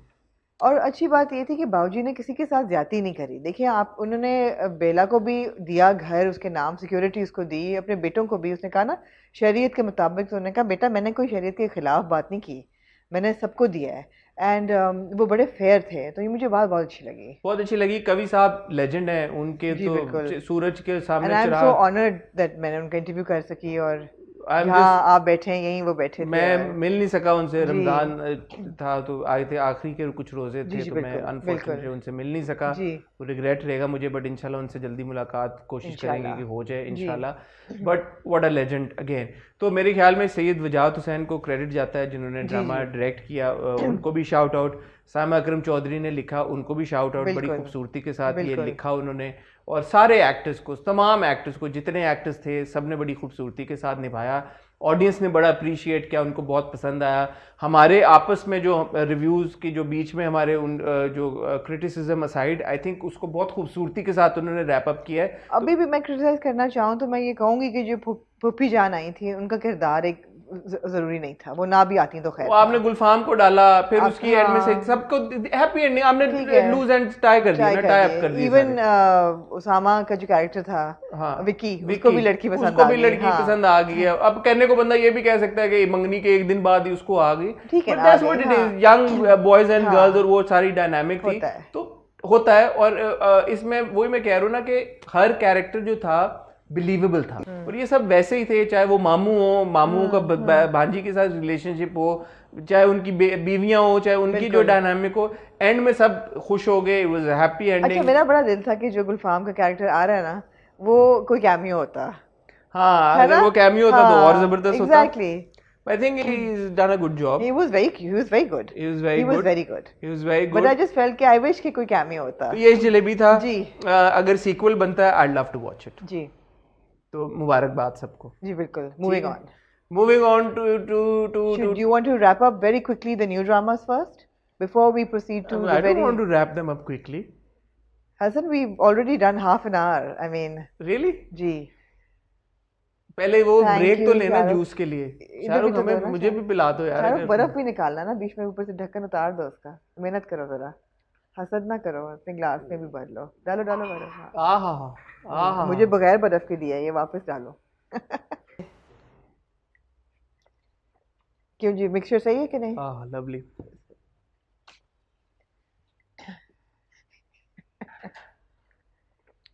और अच्छी बात ये थी कि बाबूजी ने किसी के साथ ज्यादती नहीं करी। देखिए आप, उन्होंने बेला को भी दिया घर उसके नाम, सिक्योरिटी उसको दी, अपने बेटों को भी। उसने कहा ना शरीयत के मुताबिक, तो उन्होंने कहा बेटा मैंने कोई शरीयत के खिलाफ बात नहीं की, मैंने सबको दिया है। एंड वो बड़े फेयर थे, तो ये मुझे बात बहुत अच्छी लगी, बहुत अच्छी लगी। कवि साहब लेजेंड है उनके, तो सूरज के सामने I am so honoured that मैंने उनका इंटरव्यू कर सकी, और यहाँ आप बैठे हैं, यहीं वो बैठे थे। मैं मिल नहीं सका उनसे, रमजान था तो आए थे, आखिरी के कुछ रोजे थे, तो मैं अनफॉर्चुनेटली उनसे मिल नहीं सका, तो रिग्रेट रहेगा मुझे। बट इंशाल्लाह उनसे जल्दी मुलाकात कोशिश करेंगे कि हो जाए इंशाल्लाह। But what a legend again. तो मेरे ख्याल में सैयद वजाहत हुसैन को क्रेडिट जाता है जिन्होंने ड्रामा डायरेक्ट किया, उनको भी शाउट आउट। सामा अकरम चौधरी ने लिखा, उनको भी शाउट आउट, बड़ी खूबसूरती के साथ ये लिखा उन्होंने। और सारे एक्टर्स को, तमाम एक्टर्स को, जितने एक्टर्स थे सब ने बड़ी खूबसूरती के साथ निभाया। ऑडियंस ने बड़ा अप्रिशिएट किया, उनको बहुत पसंद आया। हमारे आपस में जो रिव्यूज़ की जो बीच में हमारे उन जो क्रिटिसिज्म असाइड, आई थिंक उसको बहुत खूबसूरती के साथ उन्होंने रैप अप किया है। अभी भी मैं क्रिटिसाइज करना चाहूँ तो मैं ये कहूँगी कि जो पुप्पी जान आई थी, उनका किरदार एक जरूरी नहीं था, वो ना भी आती तो खैर। आपने गुलफाम को डाला, फिर उसकी एंड में से सबको हैप्पी एंडिंग, आपने लूज एंड टाई कर दिया ना, टाई अप कर दिया। इवन उसामा का जो कैरेक्टर था, विकी, उसको भी लड़की पसंद आ गई, उसको भी लड़की पसंद आ गई है। अब कहने को बंदा ये भी कह सकता है कि मंगनी के एक दिन बाद ही उसको आ गई, ठीक है, that's what it is, young boys and girls, और वो सारी डायनामिक थी, तो होता है। और इसमें वही मैं कह रहा हूँ ना कि हर कैरेक्टर जो था बिलीवेबल था, और ये सब वैसे ही थे, चाहे वो मामू हो, मामू का भांजी के साथ रिलेशनशिप हो, चाहे उनकी बीवियां हो, चाहे उनकी जो डायनामिक हो, एंड में सब खुश हो गए, it was a happy ending. अच्छा, मेरा बड़ा दिल था कि जो गुलफाम का कैरेक्टर आ रहा है ना, वो कोई कैमियो होता। हाँ, अगर वो कैमियो होता तो और जबरदस्त होता। Exactly. I think he's done a good job. He was very good. He was very good. He was very good. But I just felt कि I wish कि कोई कैमियो होता। तो ये जलेबी था जी। अगर सीक्वल बनता है, I'd love to watch it. जी। तो मुबारकबाद सबको। जी बिल्कुल। Moving on to do you want to wrap up very quickly the new dramas first before we proceed to I don't want to wrap them up quickly. Hassan, we've already done half an hour. I mean, really? जी। पहले वो break तो लेना juice के लिए। शाहरुख, हमें मुझे भी पिला दो यार। शाहरुख, बर्फ भी निकालना ना बीच में, ऊपर से ढक्कन उतार दो उसका। मेहनत करो जरा, हसद ना करो, अपने ग्लास में भी भर लो। डालो बर्फ। आहा, मुझे बगैर बर्फ के दिया, ये वापस डालो। क्यों जी, मिक्सचर सही है कि नहीं? लवली।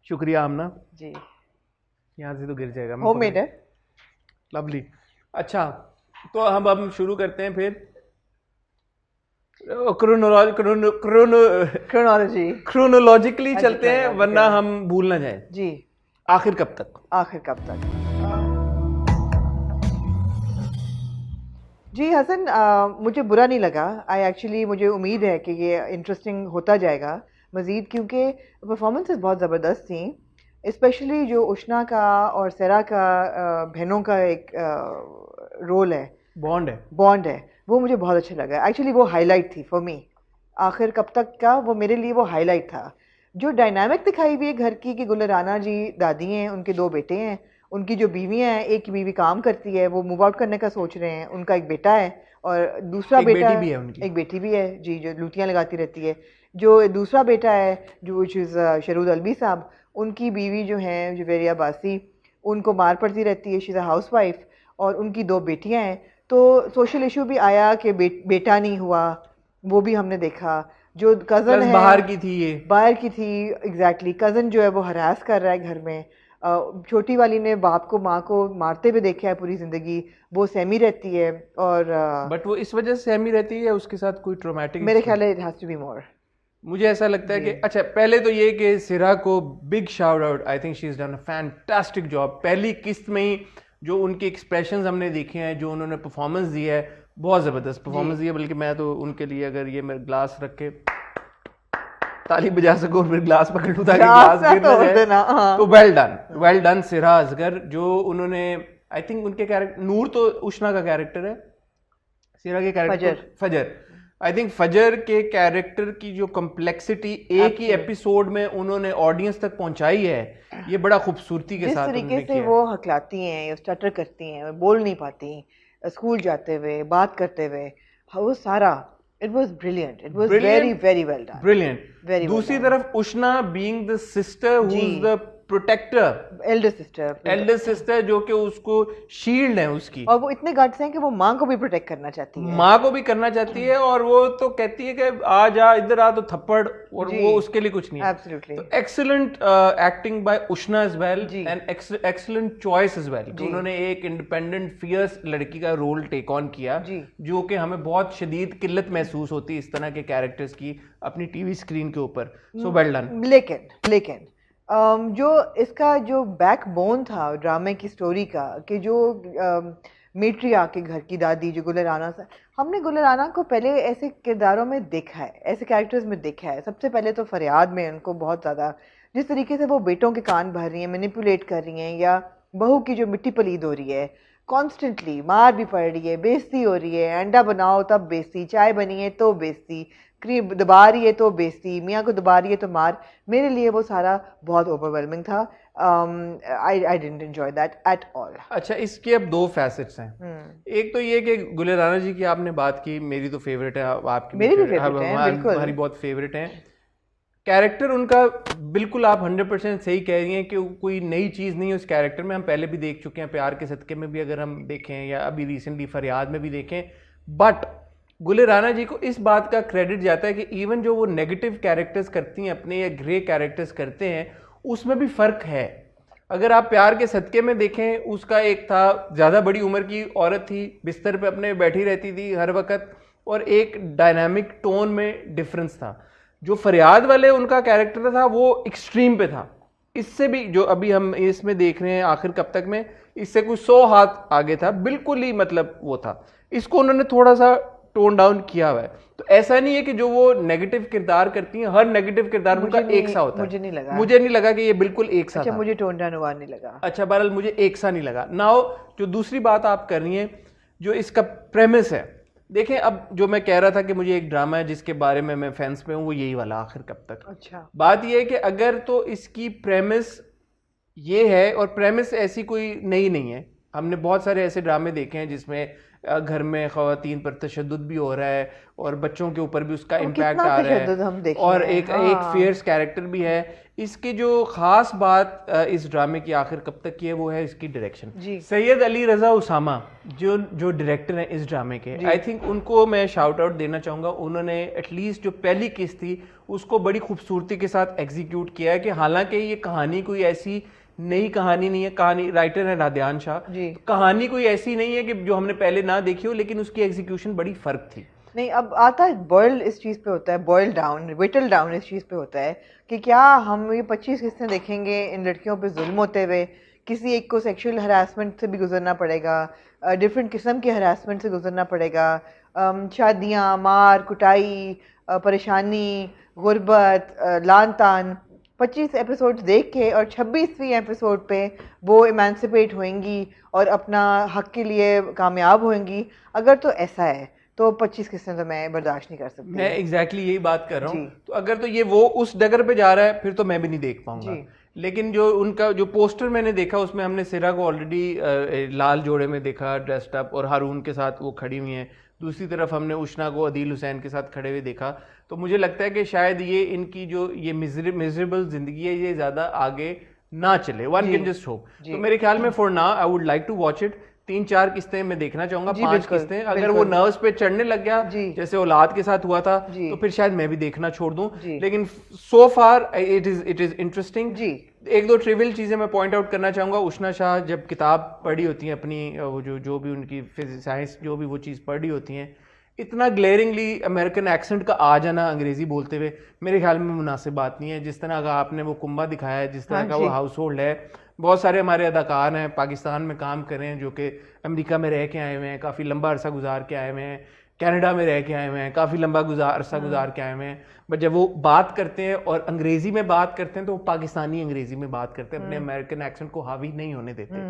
शुक्रिया आमना जी। यहाँ से तो गिर जाएगा। होममेड है। लवली। अच्छा, तो हम अब शुरू करते हैं फिर क्रोनोलॉजिकली चलते हैं, वरना हम भूल ना जाए। जी। आखिर कब तक? जी हसन, मुझे बुरा नहीं लगा। मुझे उम्मीद है कि ये इंटरेस्टिंग होता जाएगा मज़ीद, क्योंकि परफॉर्मेंसेस बहुत ज़बरदस्त थी। स्पेशली जो उष्णा का और सेरा का बहनों का एक रोल है, बॉन्ड है, वो मुझे बहुत अच्छा लगा। एक्चुअली वो हाईलाइट थी फॉर मी। आखिर कब तक का वो मेरे लिए वो हाईलाइट था। जो डायनामिक दिखाई हुई है घर की, कि गुलराना जी दादी हैं, उनके 2 बेटे हैं, उनकी जो बीवियाँ हैं, एक की बीवी काम करती है, वो मूव आउट करने का सोच रहे हैं, उनका एक बेटा है और दूसरा बेटा भी है, एक बेटी भी है जी, जो लूटियाँ लगाती रहती है। जो दूसरा बेटा है, जो विच इज़ शरूद अलवी साहब, उनकी बीवी जो हैं जुवेरिया बासी, उनको मार पड़ती रहती है, she is a house wife, और उनकी 2 बेटियां हैं। तो सोशल इशू भी आया कि बेटा नहीं हुआ, वो भी हमने देखा। जो कज़न है बाहर की थी एग्जैक्टली, कज़न जो है वो हरास कर रहा है घर में। छोटी वाली ने बाप को माँ को मारते हुए देखा है पूरी ज़िंदगी, वो सहमी रहती है। और बट वो इस वजह से सहमी रहती है, उसके साथ कोई ट्रॉमेटिक, मेरे ख्याल है it has to be more. मुझे ऐसा लगता है कि अच्छा, पहले तो ये कि सिरा को big shout out, I think she is done a fantastic job. पहली किस्त में ही जो उनके एक्सप्रेशंस हमने देखे हैं, जो उन्होंने परफॉर्मेंस दी है, बहुत ज़बरदस्त परफॉर्मेंस दी है। बल्कि मैं तो उनके लिए, अगर ये मेरे ग्लास रख के ताली बजा सकूं और फिर ग्लास पकड़ लूं ताकि ग्लास गिर ना जाए, तो वेल डन सिरा असगर। जो उन्होंने, आई थिंक उनके कैरेक्टर, नूर तो उष्णा का कैरेक्टर है, सिरा के कैरेक्टर फजर, आई थिंक फजर के कैरेक्टर की जो कम्प्लेक्सिटी एक ही एपिसोड में उन्होंने ऑडियंस तक पहुंचाई है, ये बड़ा खूबसूरती के साथ तरीके से वो हकलाती हैं, स्टटर करती हैं, बोल नहीं पाती, स्कूल जाते हुए, बात करते हुए, वो सारा It was brilliant. It was very, very well done. Brilliant. Very well दूसरी done. तरफ उष्णा being the sister who is the protector, elder sister जो कि उसको शील्ड है उसकी, और वो इतने गट्स हैं कि वो माँ को भी प्रोटेक्ट करना चाहती है, माँ को भी करना चाहती है, और वो तो कहती है कि आ जा इधर आ, तो थप्पड़, और वो उसके लिए कुछ नहीं है. Absolutely. तो excellent acting by Ushna as well and excellent choice as well. उन्होंने एक इंडिपेंडेंट फियर्स लड़की का रोल टेक ऑन किया, जो कि हमें बहुत शदीद किल्लत महसूस होती है इस तरह के कैरेक्टर्स की अपनी टीवी स्क्रीन के ऊपर. So well done. लेकिन जो इसका जो बैकबोन था ड्रामे की स्टोरी का, कि जो मेट्रिया के घर की दादी जो गुल राना सा, हमने गुल राना को पहले ऐसे किरदारों में देखा है, ऐसे कैरेक्टर्स में देखा है. सबसे पहले तो फरियाद में उनको बहुत ज़्यादा, जिस तरीके से वो बेटों के कान भर रही हैं, मैनिपुलेट कर रही हैं, या बहू की जो मिट्टी पलीद हो रही है, कॉन्स्टेंटली मार भी पड़ रही है, बेइज्जती हो रही है, अंडा बनाओ तब बेइज्जती, चाय बनी है तो बेइज्जती, क्रीम दबा रही है तो बेइज्जती, मियाँ को दबा रही है तो मार. मेरे लिए वो सारा बहुत ओवरवेलमिंग था. I didn't enjoy that at all. अच्छा, इसके अब दो फैसेट्स हैं. एक तो ये कि गुल राना जी की आपने बात की, मेरी तो फेवरेट है, आपकी मेरी भी फेवरेट है, बिल्कुल हमारी बहुत फेवरेट है. कैरेक्टर उनका बिल्कुल आप 100% सही कह रही हैं कि कोई नई चीज़ नहीं है उस कैरेक्टर में. हम पहले भी देख चुके हैं, प्यार के सदके में भी अगर हम देखें, या अभी रिसेंटली फरियाद में भी देखें. बट गुल राना जी को इस बात का क्रेडिट जाता है कि इवन जो वो नेगेटिव कैरेक्टर्स करती हैं अपने, या ग्रे कैरेक्टर्स करते हैं, उसमें भी फ़र्क है. अगर आप प्यार के सदके में देखें, उसका एक था ज़्यादा बड़ी उम्र की औरत थी, बिस्तर पे अपने बैठी रहती थी हर वक्त, और एक डायनामिक टोन में डिफरेंस था. जो फरियाद वाले उनका कैरेक्टर था वो एक्सट्रीम पे था. इससे भी जो अभी हम इसमें देख रहे हैं आखिर कब तक में, इससे कुछ 100 हाथ आगे था, बिल्कुल ही मतलब वो था. इसको उन्होंने थोड़ा सा टोन डाउन किया हुआ है. तो ऐसा नहीं है कि जो वो नेगेटिव किरदार करती हैं, हर नेगेटिव किरदार उनका एक सा होता है. मुझे नहीं लगा कि ये बिल्कुल एक सा था. मुझे टोन डाउन हुआ नहीं लगा. अच्छा, बहरहाल मुझे एक सा नहीं लगा. नाउ जो दूसरी बात आप कर रही हैं, जो इसका प्रेमिस है, देखें, अब जो मैं कह रहा था कि मुझे एक ड्रामा है जिसके बारे में मैं फैंस पे हूँ, वो यही वाला आखिर कब तक. अच्छा, बात ये है कि अगर तो इसकी प्रेमिस ये है, और प्रेमिस ऐसी कोई नई नहीं है. हमने बहुत सारे ऐसे ड्रामे देखे हैं जिसमें घर में ख़वातीन पर तशद्दुद भी हो रहा है, और बच्चों के ऊपर भी उसका इम्पैक्ट आ रहा है, और एक फेयर्स कैरेक्टर भी है. इसकी जो ख़ास बात इस ड्रामे की आखिर कब तक की है, वो है इसकी डायरेक्शन. सैयद अली रज़ा उसामा जो डायरेक्टर हैं इस ड्रामे के, आई थिंक उनको मैं शाउट आउट देना चाहूँगा. उन्होंने एटलीस्ट जो पहली किस्त थी उसको बड़ी खूबसूरती के साथ एग्जीक्यूट किया है. कि हालांकि ये कहानी कोई ऐसी नई कहानी नहीं है, कहानी राइटर है राध्यान शाह, कहानी कोई ऐसी नहीं है कि जो हमने पहले ना देखी हो, लेकिन उसकी एग्जीक्यूशन बड़ी फर्क थी. नहीं, अब आता है बॉयल इस चीज़ पे होता है, बॉयल डाउन, विटल डाउन इस चीज़ पे होता है कि क्या हम ये 25 किस्तें देखेंगे इन लड़कियों पे जुल्म होते हुए, किसी एक को सेक्सुअल हरासमेंट से भी गुजरना पड़ेगा, डिफरेंट किस्म के हरासमेंट से गुजरना पड़ेगा, शादियाँ, मार कुटाई, परेशानी, गुर्बत, लान तान. 25 एपिसोड्स देख के और 26वीं एपिसोड पे वो इमेंसिपेट होंगी और अपना हक के लिए कामयाब होंगी. अगर तो ऐसा है तो 25 किस्में तो मैं बर्दाश्त नहीं कर सकती. मैं एग्जैक्टली यही बात कर रहा हूँ. तो अगर तो ये वो उस डगर पे जा रहा है, फिर तो मैं भी नहीं देख पाऊंगा. लेकिन जो उनका जो पोस्टर मैंने देखा, उसमें हमने सिरा को ऑलरेडी लाल जोड़े में देखा ड्रेस्ड अप, और हारून के साथ वो खड़ी हुई हैं. दूसरी तरफ हमने उष्णा को अदील हुसैन के साथ खड़े हुए देखा. तो मुझे लगता है कि शायद ये इनकी जो ये मिजरेबल जिंदगी है, ये ज़्यादा आगे ना चले. One can just hope. तो मेरे ख्याल में for now I would like to watch it. 3-4 किस्तें मैं देखना चाहूंगा, 5 किस्तें. अगर वो नर्व्स पे चढ़ने लग गया जैसे औलाद के साथ हुआ था, तो फिर शायद मैं भी देखना छोड़ दूं. लेकिन सो फार इट इज इंटरेस्टिंग. एक दो ट्रिवियल चीज़ें मैं पॉइंट आउट करना चाहूँगा. उष्णा शाह जब किताब पढ़ी होती हैं अपनी, वो जो भी उनकी साइंस जो भी वो चीज़ पढ़ी होती हैं, इतना ग्लेरिंगली अमेरिकन एक्सेंट का आ जाना अंग्रेज़ी बोलते हुए मेरे ख्याल में मुनासिब बात नहीं है. जिस तरह का आपने वो कुंबा दिखाया है, जिस तरह का वो हाउस होल्ड है, बहुत सारे हमारे अदाकार हैं पाकिस्तान में काम कर रहे हैं जो कि अमेरिका में रह के आए हुए हैं, काफ़ी लंबा अरसा गुजार के आए हुए हैं, कनाडा में रह के आए हुए हैं, काफ़ी लंबा अरसा गुजार के आए हुए हैं. बट जब वो बात करते हैं और अंग्रेज़ी में बात करते हैं, तो वो पाकिस्तानी अंग्रेज़ी में बात करते हैं, अपने अमेरिकन एक्सेंट को हावी नहीं होने देते.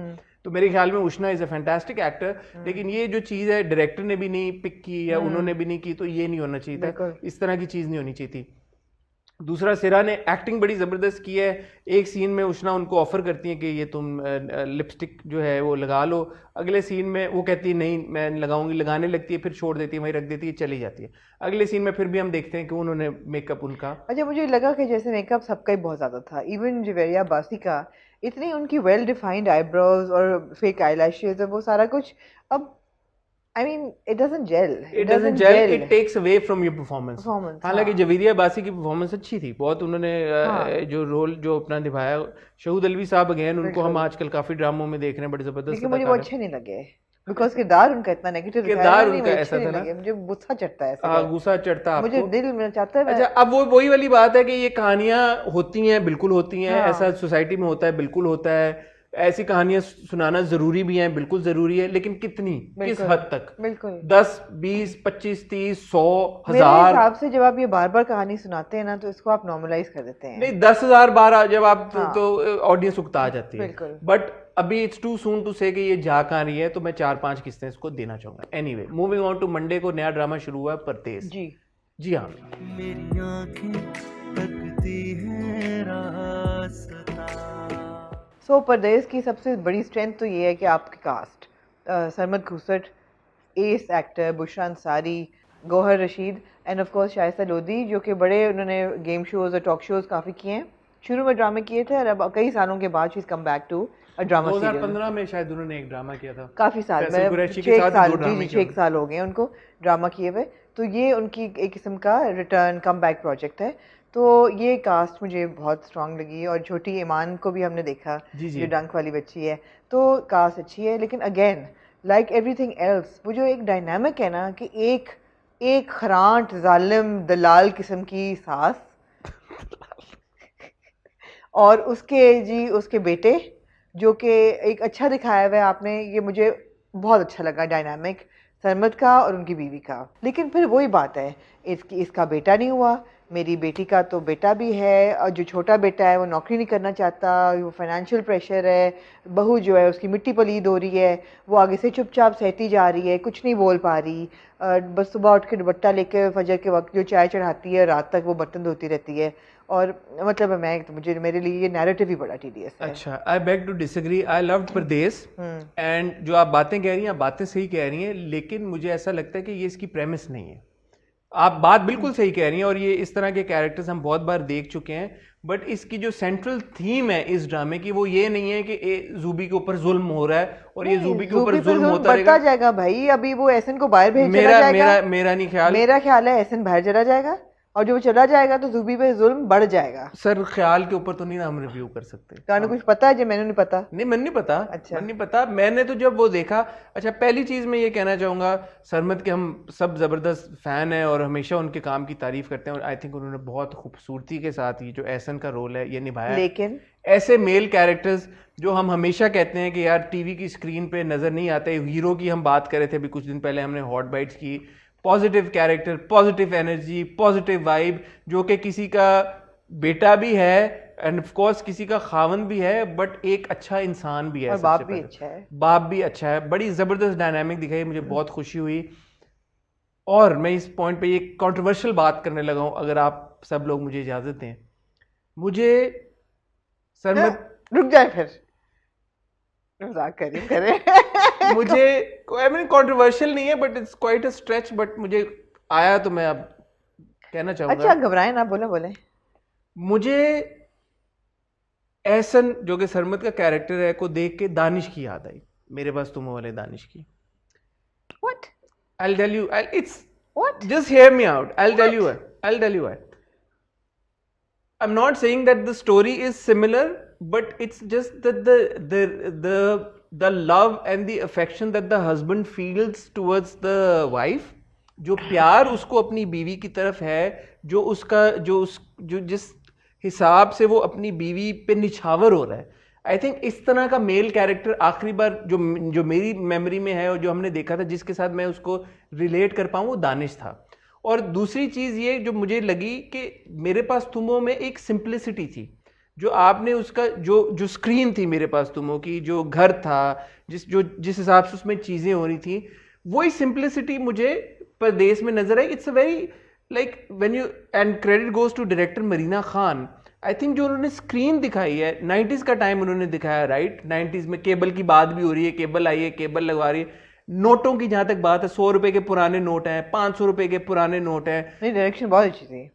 तो मेरे ख्याल में उष्णा इज़ अ फैंटास्टिक एक्टर. लेकिन ये जो चीज़ है डायरेक्टर ने भी नहीं पिक की, या उन्होंने भी नहीं की, तो ये नहीं होना चाहिए था. इस तरह की चीज़ नहीं होनी चाहिए थी. दूसरा सिरा ने एक्टिंग बड़ी ज़बरदस्त की है। एक सीन में उष्णा उनको ऑफ़र करती है कि ये तुम लिपस्टिक जो है वो लगा लो, अगले सीन में वो कहती है नहीं मैं लगाऊंगी, लगाने लगती है, फिर छोड़ देती है, वहीं रख देती है, चली जाती है। अगले सीन में फिर भी हम देखते हैं कि उन्होंने मेकअप उनका, अच्छा मुझे लगा कि जैसे मेकअप सबका ही बहुत ज़्यादा था, इवन जवेरिया बासी का इतनी उनकी वेल डिफाइंड आईब्रोज और फेक आईलैशेस और वो सारा कुछ, अब I mean, it doesn't gel. It doesn't gel. It takes away from your performance. हालांकि जवेरिया बासी की परफॉर्मेंस अच्छी थी बहुत, उन्होंने जो रोल जो अपना निभाया। शहूद अलवी साहब अगेन, उनको हम आजकल काफी ड्रामों में देख रहे हैं, बड़े जबरदस्त। लेकिन मुझे वो अच्छे नहीं लगे बिकॉज किरदार उनका इतना नेगेटिव, किरदार उनका ऐसा था ना, मुझे गुस्सा चढ़ता है। हाँ गुस्सा चढ़ता मुझे दिल में चाहता है। अच्छा अब वो वही वाली बात है कि ये कहानियां होती हैं, बिल्कुल होती हैं, ऐसा सोसाइटी में होता है, बिल्कुल होता है, ऐसी कहानियां सुनाना जरूरी भी है, बिल्कुल जरूरी है, लेकिन कितनी, किस हद तक? बिल्कुल 10, 20, 25, 30, 100, 1000। मेरे हिसाब से जब आप ये बार बार कहानी सुनाते हैं ना तो इसको आप नॉर्मलाइज कर देते हैं। नहीं 10,000 12 जब आप तो ऑडियंस उकता आ जाती है। बिल्कुल। बट अभी इट्स टू सून टू से कि ये जा कहाँ रही है, तो मैं 4-5 किस्तें इसको देना चाहूंगा। Anyway moving on to Monday को नया ड्रामा शुरू हुआ है परदेस। जी हाँ। मेरी आंखें तकती हैं रास्ता। सो परदेस की सबसे बड़ी स्ट्रेंथ तो ये है कि आपकी cast, Sarmad Khoosat, as actor Bushra Ansari, Gohar Rasheed and of course Shaista Lodhi, जो कि बड़े उन्होंने गेम शोज और टॉक शोज काफ़ी किए हैं। शुरू में ड्रामे किए थे और अब कई सालों के बाद she is come back to a drama serial. 2015 में शायद उन्होंने एक ड्रामा किया था, काफ़ी साल, 6 साल हो गए उनको ड्रामा किए हुए। तो ये उनकी एक किस्म का रिटर्न कम बैक प्रोजेक्ट है। तो ये कास्ट मुझे बहुत स्ट्रांग लगी, और छोटी ईमान को भी हमने देखा जो डंक वाली बच्ची है, तो कास्ट अच्छी है। लेकिन अगेन लाइक एवरीथिंग एल्स, वो जो एक डायनामिक है ना कि एक खरांट जालिम दलाल किस्म की सास और उसके बेटे, जो कि एक अच्छा दिखाया हुआ है आपने, ये मुझे बहुत अच्छा लगा डायनामिक सरमद का और उनकी बीवी का। लेकिन फिर वही बात है, इसका बेटा नहीं हुआ, मेरी बेटी का तो बेटा भी है, और जो छोटा बेटा है वो नौकरी नहीं करना चाहता, वो फाइनेंशियल प्रेशर है, बहू जो है उसकी मिट्टी पलीद हो रही है, वो आगे से चुपचाप सहती जा रही है, कुछ नहीं बोल पा रही, बस सुबह उठ के दुपट्टा लेके फजर के वक्त जो चाय चढ़ाती है, रात तक वो बर्तन धोती रहती है। और मतलब मेरे लिए ये नैरेटिव ही बड़ा टीडियस है। अच्छा, I beg to disagree, I loved Pardes and जो आप बातें कह रही हैं, बातें सही कह रही हैं, लेकिन मुझे ऐसा लगता है कि ये इसकी प्रेमिस नहीं है। आप बात बिल्कुल सही कह रही हैं, और ये इस तरह के कैरेक्टर्स हम बहुत बार देख चुके हैं, बट इसकी जो सेंट्रल थीम है इस ड्रामे की, वो ये नहीं है कि जूबी के ऊपर जुल्म हो रहा है और ये जूबी के ऊपर जुल्म होता बढ़ता जाएगा भाई। अभी वो एहसन को बाहर भेज चला जाएगा, मेरा नहीं ख्याल, मेरा ख्याल है एहसन बाहर चला जाएगा, और जो चला जाएगा तो जूबी पे जुल्म बढ़ जाएगा। सर ख्याल के ऊपर तो नहीं ना हम रिव्यू कर सकते। तो कुछ पता है जो मैंने नहीं पता? नहीं मैंने नहीं पता। अच्छा मैंने नहीं पता, मैंने तो जब वो देखा। अच्छा पहली चीज मैं ये कहना चाहूंगा, सरमद के हम सब जबरदस्त फैन हैं और हमेशा उनके काम की तारीफ करते हैं, और आई थिंक उन्होंने बहुत खूबसूरती के साथ ये जो एहसन का रोल है ये निभाया। लेकिन ऐसे मेल कैरेक्टर्स जो हम हमेशा कहते हैं कि यार टीवी की स्क्रीन पे नजर नहीं आते, हीरो की हम बात कर रहे थे अभी कुछ दिन पहले हमने हॉट बाइट्स की, positive character, positive energy, positive vibe, जो कि किसी का बेटा भी है एंड ऑफ कोर्स किसी का खावन भी है, बट एक अच्छा इंसान भी है, और बाप भी अच्छा है, बाप भी अच्छा है। बड़ी जबरदस्त डायनामिक दिखाई, मुझे बहुत खुशी हुई। और मैं इस पॉइंट पे एक कंट्रोवर्शियल बात करने लगा हूं, अगर आप सब लोग मुझे इजाजत दें। मुझे सरमद रुक जाए, फिर मजाक करे मुझे आई मीन कंट्रोवर्शियल नहीं है, but it's quite a stretch, but मुझे आया तो मैं अब कहना चाहूंगा। अच्छा घबराए ना, बोले। मुझे एहसन जो कि सरमद का कैरेक्टर है को देख के दानिश की याद आई, मेरे पास तुम वाले दानिश की। What? I'll tell you. It's what? Just hear me out. I'll tell you why. I'm not saying that the story is similar, but it's just that the love and the affection that the husband feels towards the wife, जो प्यार उसको अपनी बीवी की तरफ है, जो जिस हिसाब से वो अपनी बीवी पे निछावर हो रहा है, आई थिंक इस तरह का मेल कैरेक्टर आखिरी बार जो मेरी मेमोरी में है और जो हमने देखा था, जिसके साथ मैं उसको रिलेट कर पाऊँ, वो दानिश था। और दूसरी चीज़ ये जो मुझे लगी कि मेरे पास तुमों में एक सिंप्लिसिटी थी, जो आपने उसका जो स्क्रीन थी मेरे पास तुमों की, जो घर था, जिस हिसाब से उसमें चीज़ें हो रही थी, वही सिंप्लिसिटी मुझे परदेस में नजर आई। It's a very like when you and credit goes to director Marina Khan, I think जो उन्होंने स्क्रीन दिखाई है 90s का टाइम उन्होंने दिखाया, राइट 90s में केबल की बात भी हो रही है, केबल आई है, केबल लगवा रही है, नोटों की जहां तक बात है 100 रुपए के पुराने नोट हैं, 500 रुपए के पुराने नोट हैं, डायरेक्शन बहुत अच्छी थी,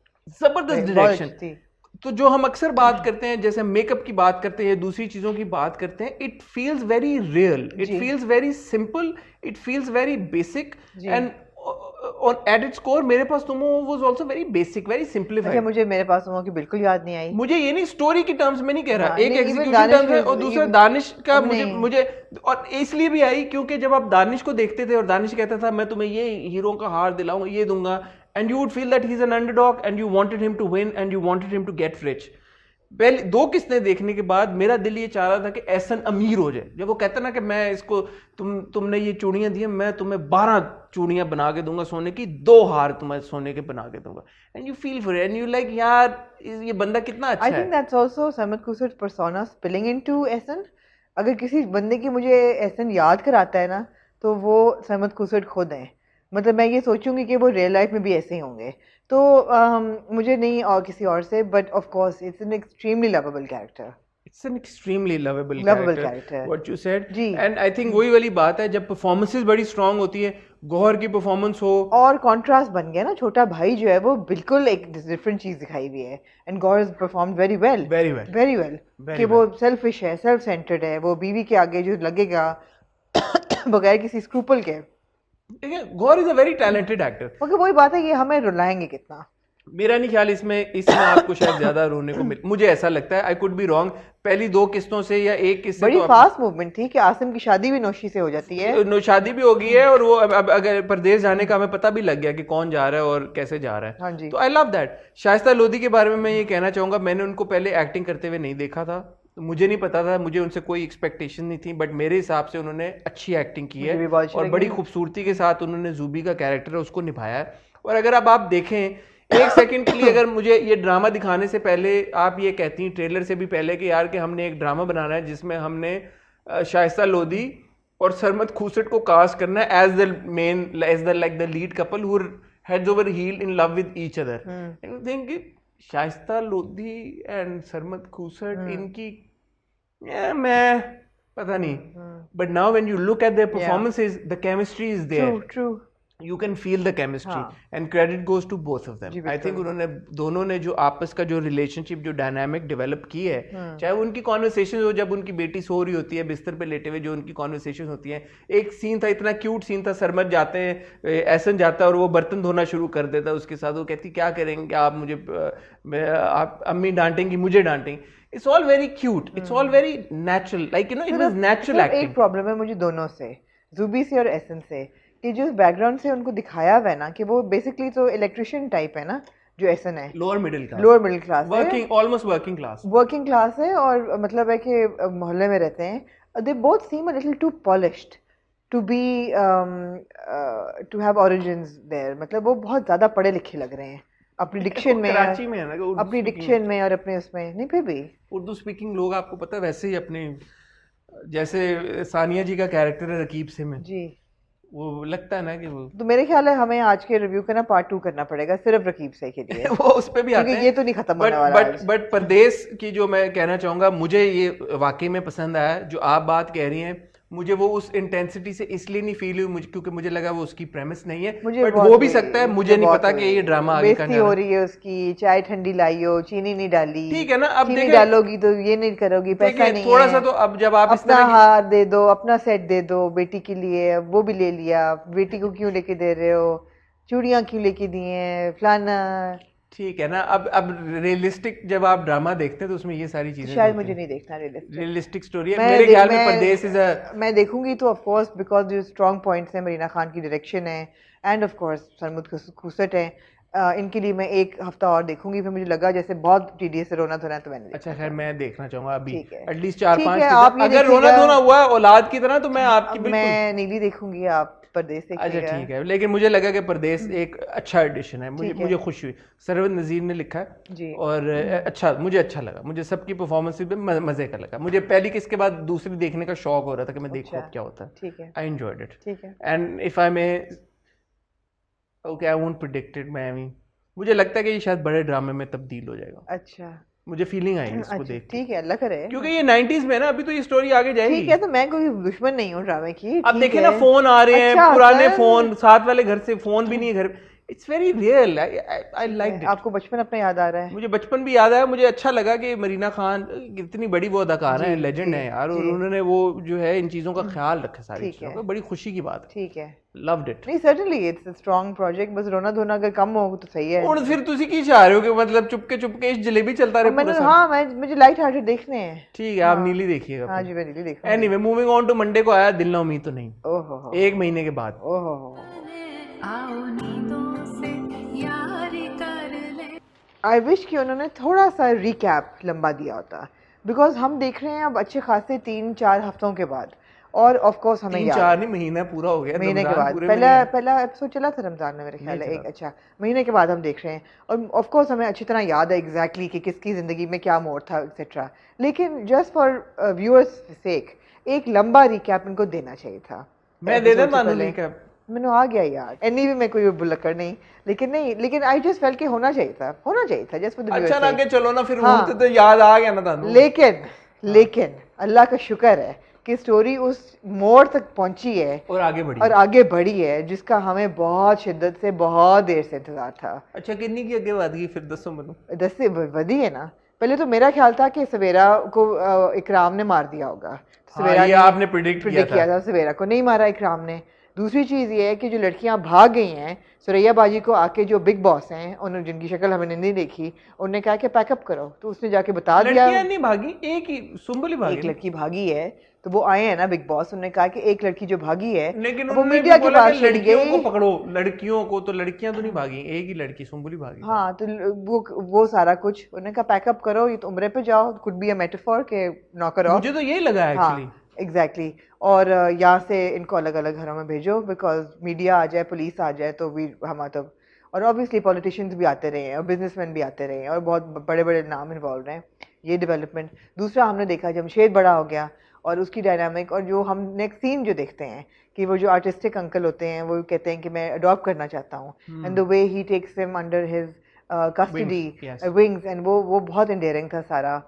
जबरदस्त डायरेक्शन। तो जो हम अक्सर बात करते हैं, जैसे मेकअप की बात करते हैं, दूसरी चीजों की बात करते हैं, it feels very real, it feels very simple, it feels very basic, and और एट इट्स कोर मेरे पास तुम was also very basic, very simplified. अच्छा, मुझे मेरे पास तुम की बिल्कुल याद नहीं आई। मुझे ये नहीं स्टोरी की टर्म्स में नहीं कह रहा, एक एग्जीक्यूशन टर्म्स है और दूसरा दानिश का मुझे और इसलिए भी आई क्योंकि जब आप दानिश को देखते थे और दानिश कहता था मैं तुम्हें ये हीरो का हार दिलाऊंगा, ये दूंगा, and you would feel that he's an underdog and you wanted him to win and you wanted him to get rich. पहले 2 किस्तें देखने के बाद मेरा दिल ये चाह रहा था कि एहसन अमीर हो जाए। जब वो कहता ना कि मैं इसको तुमने ये चूड़ियां दी, मैं तुम्हें 12 चूड़ियां बना के दूंगा सोने की, 2 हार तुम्हें सोने के बना के दूंगा, and you feel for and you like यार ये बंदा कितना अच्छा है। I think that's also Sarmad Khoosat persona spilling into Ahsan. अगर किसी बंदे की मुझे एहसन याद कराता है ना तो वो सरमद खुसरट खुद है। मतलब मैं ये सोचूंगी कि वो रियल लाइफ में भी ऐसे ही होंगे, तो मुझे नहीं और किसी और से, but of course it's an extremely lovable character, it's an extremely lovable character what you said जी। एंड आई थिंक वही वाली बात है, जब परफॉर्मेंसेस बड़ी स्ट्रांग होती है, गौहर की परफॉर्मेंस हो और कॉन्ट्रास्ट बन गया ना, छोटा भाई जो है वो बिल्कुल एक डिफरेंट चीज दिखाई हुई है, and Gauhar has performed very well कि वो सेल्फिश है, सेल्फ सेंटर्ड है, वो बीवी के आगे जो लगेगा बगैर किसी स्क्रूपल के। Gauhar is a very talented actor, मगर वही बात है कि हमें रुलाएंगे कितना, मेरा नहीं ख्याल इसमें आपको शायद ज्यादा रोने को मुझे ऐसा लगता है, आई कुड बी रॉन्ग। पहली 2 किस्तों से या एक किस्त बड़ी फास्ट मूवमेंट थी कि आसिम की शादी भी नौशी से हो जाती है, शादी भी हो गई है, और वो अब अगर परदेश जाने का हमें पता भी लग गया कि कौन जा रहा है और कैसे जा रहा है। हाँ जी। तो I love that. Shaista Lodhi के बारे में मैं ये कहना चाहूंगा, मैंने उनको पहले एक्टिंग करते हुए नहीं देखा था, तो मुझे नहीं पता था, मुझे उनसे कोई एक्सपेक्टेशन नहीं थी, बट मेरे हिसाब से उन्होंने अच्छी एक्टिंग की है और बड़ी खूबसूरती के साथ उन्होंने जूबी का कैरेक्टर है उसको निभाया है। और अगर अब आप देखें एक सेकंड के लिए, अगर मुझे ये ड्रामा दिखाने से पहले आप ये कहती हैं ट्रेलर से भी पहले कि यार कि हमने एक ड्रामा बनाना है जिसमें हमने शाइस्ता लोधी और सरमद खुसरट को कास्ट करना है as the man, as the like the lead couple who heads over heel in love with each other, and you think Shaista Lodhi and Sarmad Khoosat इनकी मैं पता नहीं, but now when you look at their performances the chemistry is there, true you can feel the chemistry and credit goes to both of them. I think उन्होंने दोनों ने जो आपस का जो रिलेशनशिप जो डायनामिक डेवलप की है, चाहे वो उनकी कॉन्वर्सेशन हो, जब उनकी बेटी सो रही होती है बिस्तर पे लेटे हुए जो उनकी कॉन्वर्सेशन होती है, एक सीन था इतना क्यूट सीन था, सरमद जाते हैं, एहसन जाता है और वो बर्तन धोना शुरू कर देता है उसके साथ, वो कहती क्या करेंगे आप, मुझे आप अम्मी डांटेंगी, मुझे डांटेंगी, it's all very cute, it's all very natural, like you know it was natural acting. एक प्रॉब्लम है मुझे दोनों से, जूबी से और एहसन से, कि जो बैकग्राउंड से उनको दिखाया हुआ है ना कि वो बेसिकली तो इलेक्ट्रिशियन टाइप है ना, जो एहसन है lower middle class working almost working class है, और मतलब है कि मोहल्ले में रहते हैं, they both seem a little too polished to be to have origins there, मतलब वो बहुत ज्यादा पढ़े लिखे लग रहे हैं अपनी डिक्शन में, कराची में है ना, अपनी डिक्शन में और अपने उसमें नहीं, फिर भी उर्दू स्पीकिंग लोग आपको पता है वैसे ही अपने, जैसे सानिया जी का कैरेक्टर है रकीब से में जी, वो लगता है ना कि वो, तो मेरे ख्याल है हमें आज के रिव्यू का ना पार्ट 2 करना पड़ेगा सिर्फ रकीब से के लिए वो उस पे भी आते हैं, ये तो नहीं खत्म होने वाला। बट परदेश की जो मैं कहना चाहूंगा, मुझे ये वाकई में पसंद आया जो आप बात कह रही हैं, मुझे वो उस इंटेंसिटी से इसलिए नहीं फील हुई क्योंकि मुझे लगा वो उसकी प्रेमिस नहीं है, बट हो भी सकता है, मुझे नहीं पता कि ये ड्रामा आगे का हो रही है उसकी, चाय ठंडी लाई हो, चीनी नहीं डाली, ठीक है ना, अब चीनी डालोगी तो ये नहीं करोगी, पैसा नहीं थोड़ा सा, तो अब जब आप अपना हार दे दो, अपना सेट दे दो बेटी के लिए, वो भी ले लिया, बेटी को क्यों लेके दे रहे हो, चूड़ियां क्यों लेके दी हैं, फलाना, ठीक है ना। अब रियलिस्टिक जब आप ड्रामा देखते हैं तो उसमें ये सारी चीजें शायद मुझे नहीं देखना रियलिस्टिक स्टोरी है, मेरे ख्याल में परदेश इज अ, मैं देखूंगी तो ऑफ कोर्स बिकॉज जो स्ट्रॉन्ग पॉइंट्स हैं, मरीना खान की डायरेक्शन है एंड ऑफ कोर्स सरमद खुसरट है, इनके लिए मैं एक हफ्ता और देखूंगी, फिर मुझे लगा जैसे बहुत टीडीएस से रोना धोना, तो मैंने अच्छा खैर मैं देखना चाहूंगा अभी एटलीस्ट 4-5, अगर रोना धोना हुआ औलाद की तरह तो मैं आपकी बिल्कुल, मैं नीली देखूंगी, आप परदेश देखिएगा। अच्छा ठीक है, लेकिन मुझे लगा कि परदेश एक अच्छा एडिशन है, मुझे खुशी हुई, सरवद नज़ीर ने लिखा है जी, और अच्छा मुझे अच्छा लगा, मुझे सबकी परफॉर्मेंस भी मजे का लगा, मुझे पहली किस के बाद दूसरी देखने का शौक हो रहा था कि मैं देखूं क्या होता है, ठीक है, आई एंजॉयड इट, ठीक है, and if I may okay I won't predict it, मैं मुझे लगता है कि ये शायद बड़े ड्रामे में तब्दील हो जाएगा। अच्छा, मुझे फीलिंग आई है इसको देख के। ठीक है, अल्लाह करे, क्योंकि ये 90s में ना, अभी तो ये स्टोरी आगे जाएगी। ठीक है, तो मैं कोई दुश्मन नहीं हूँ ड्रामे की। अब देखिए ना, फोन आ रहे हैं, पुराने फोन, साथ वाले घर से फोन भी नहीं है घर पे। It's very real, I like it. आपको बचपन अपना याद आ रहा है? मुझे बचपन भी याद आया। मुझे अच्छा लगा कि मरीना खान इतनी बड़ी वो अदाकारा है, लेजेंड है यार, और उन्होंने वो जो है इन चीजों का ख्याल रखा, सारी चीजों का। बड़ी खुशी की बात है। ठीक है, लव्ड इट। नहीं, certainly it's a strong project. बस रोना धोना अगर कम हो तो सही है। और फिर तुसी की चाह रहे हो कि मतलब चुपके चुपके इस जलेबी चलता रहे पूरा? हाँ, मुझे लाइट हार्टेड देखने हैं। ठीक है, आप नीली देखिएगा। हाँ जी, मैं नीली देखूंगा। Anyway, moving on to Monday को आया दिल ना उम्मीद तो नहीं। ओहो, 1 महीने के बाद। ओहो, आई विश कि उन्होंने थोड़ा सा रिकैप लंबा दिया होता, बिकॉज हम देख रहे हैं अब अच्छे खासे 3-4 हफ्तों के बाद, और ऑफ कोर्स हमें 3-4 नहीं, महीना पूरा हो गया, महीने के बाद। पहला एपिसोड चला था रमजान में मेरे ख्याल है, एक अच्छा महीने के बाद हम देख रहे हैं, और ऑफ कोर्स हमें अच्छी तरह याद है एग्जैक्टली कि किसकी जिंदगी में क्या मोड़ था एक्सेट्रा। लेकिन जस्ट फॉर व्यूअर्स सेक एक लंबा रिकैप इनको देना चाहिए था। मैं दे दूं रिकैप? मैंने आ गया यार, एनी भी मैं कोई बुलक्कड़ नहीं, लेकिन आई जस्ट फेल्ट कि होना चाहिए था जस्ट फॉर द व्यूअर्स। अच्छा ना के चलो ना, फिर होते तो याद आ गया ना तानू। लेकिन अल्लाह का शुक्र है कि स्टोरी उस मोड़ तक पहुंची है और आगे बढ़ी है, जिसका हमें बहुत शिद्दत से बहुत देर से इंतजार था। अच्छा, कितनी की आगे बढ़ गई फिर? 10 से बढ़ी है ना। पहले तो मेरा ख्याल था कि सवेरा को इकराम ने मार दिया होगा। सवेरा ये आपने प्रेडिक्ट किया था। सवेरा को नहीं मारा इकराम ने। दूसरी चीज़ ये है कि जो लड़कियां भाग गई हैं, सुरैया बाजी को आके जो बिग बॉस हैं, उन्होंने जिनकी शक्ल हमने नहीं देखी, उन्होंने कहा कि पैकअप करो, तो उसने जाके बता दिया। लड़कियां नहीं भागी, एक ही सुंबल ही भागी। एक लड़की भागी है, तो वो आए हैं ना बिग बॉस, उन्होंने कहा कि एक लड़की जो भागी है, लेकिन वो मीडिया के पास लड़कियों को पकड़ो, लड़कियों को, तो लड़कियां तो नहीं भागी, एक ही लड़की सुंबल ही भागी। हाँ, तो वो सारा कुछ उन्होंने कहा पैकअप करो, ये तो उम्रे पे जाओ, कुड बी अ मेटाफोर के नॉकर ऑफ। मुझे तो यही लगा एक्चुअली। एग्जैक्टली, और यहाँ से इनको अलग अलग घरों में भेजो, बिकॉज मीडिया आ जाए, पुलिस आ जाए, तो भी हम तो, और ऑब्वियसली पॉलिटिशियंस भी आते रहे हैं और बिजनेसमैन भी आते रहे हैं और बहुत बड़े बड़े नाम इन्वॉल्व हैं। ये डेवलपमेंट। दूसरा हमने देखा जमशेद बड़ा हो गया और उसकी डायनामिक, और जो हम नेक्स्ट सीन जो देखते हैं कि वो जो आर्टिस्टिक अंकल होते हैं वो कहते हैं कि मैं अडॉप्ट करना चाहता हूँ, and the way he takes him under his custody wings, and वो बहुत इंडेयरिंग था सारा।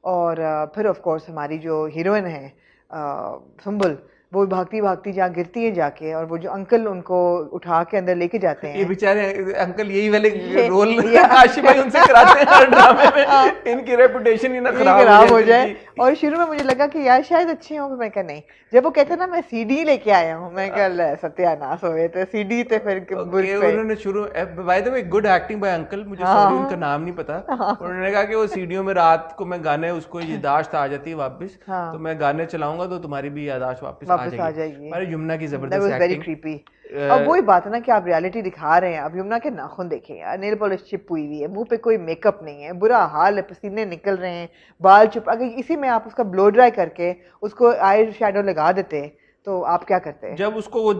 और फिर ऑफ कोर्स हमारी जो हीरोइन है सुंबल, वो भागती भागती जहाँ गिरती है जाके, और वो जो अंकल उनको उठा के अंदर लेके जाते हैं। ये बेचारे अंकल यही वाले रोल आशिफ भाई उनसे कराते हैं हर ड्रामे में, इनकी रेपुटेशन ही ना खराब हो जाए। और शुरू में मुझे लगा कि यार शायद अच्छे हों, मैं कहा नहीं। जब वो कहते ना मैं सीडी लेके आया हूँ, मैं कहा सत्यानाश हो गए थे, सीडी थे फिर उन्होंने शुरू, by the way good acting by uncle, मुझे सॉरी उनका नाम नहीं पता। उन्होंने कहा कि वो सीडीओ में रात को मैं गाने, उसको याददाश्त आ जाती है वापस, तो मैं गाने चलाऊंगा तो तुम्हारी भी याददाश्त वापस आ जाएगी। अरे यमुना की जबरदस्त एक्टिंग। अब वही बात है ना कि आप रियलिटी दिखा रहे हैं। अब यमुना के नाखून देखें यार, नेल पॉलिश चिप हुई हुई है, मुंह पे कोई मेकअप नहीं है, बुरा हाल है, पसीने निकल रहे हैं, बाल चुप। अगर इसी में आप उसका ब्लो ड्राई करके उसको आई शैडो लगा देते तो आप क्या करते हैं? जब उसको वो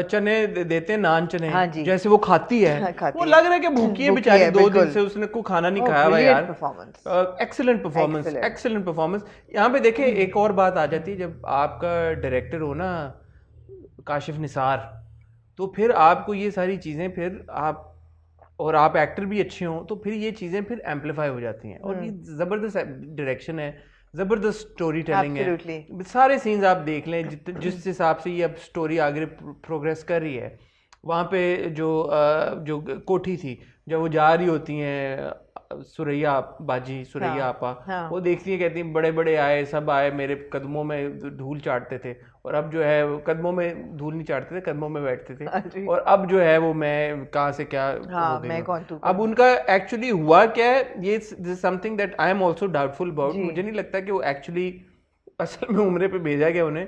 चने देते हैं, नान चने, हाँ जी, जैसे वो खाती है, वो लग रहा है कि भूखी है बेचारी, 2 दिन से उसने कोई खाना नहीं खाया हुआ यार। Excellent performance. यहाँ पे देखे एक और बात आ जाती है, जब आपका डायरेक्टर हो ना काशिफ निसार, तो फिर आपको ये सारी चीज़ें, फिर आप और आप एक्टर भी अच्छे हों, तो फिर ये चीज़ें फिर एम्पलीफाई हो जाती हैं। और ये ज़बरदस्त डायरेक्शन है, ज़बरदस्त स्टोरी टेलिंग है। सारे सीन्स आप देख लें, जिस हिसाब से ये अब स्टोरी आगे प्रोग्रेस कर रही है। वहाँ पे जो कोठी थी, जब वो जा रही होती हैं सुरैया आपा, वो देखती है, कहती है बड़े बड़े आए, सब आए, मेरे कदमों में धूल चाटते थे, और अब जो है कदमों में धूल नहीं चाटते थे, कदमों में बैठते थे, और अब जो है वो मैं कहाँ से क्या हो गई। अब उनका एक्चुअली हुआ क्या है, ये something that I am also doubtful about. मुझे नहीं लगता कि वो एक्चुअली असल में उम्रे पे भेजा गया उन्हें।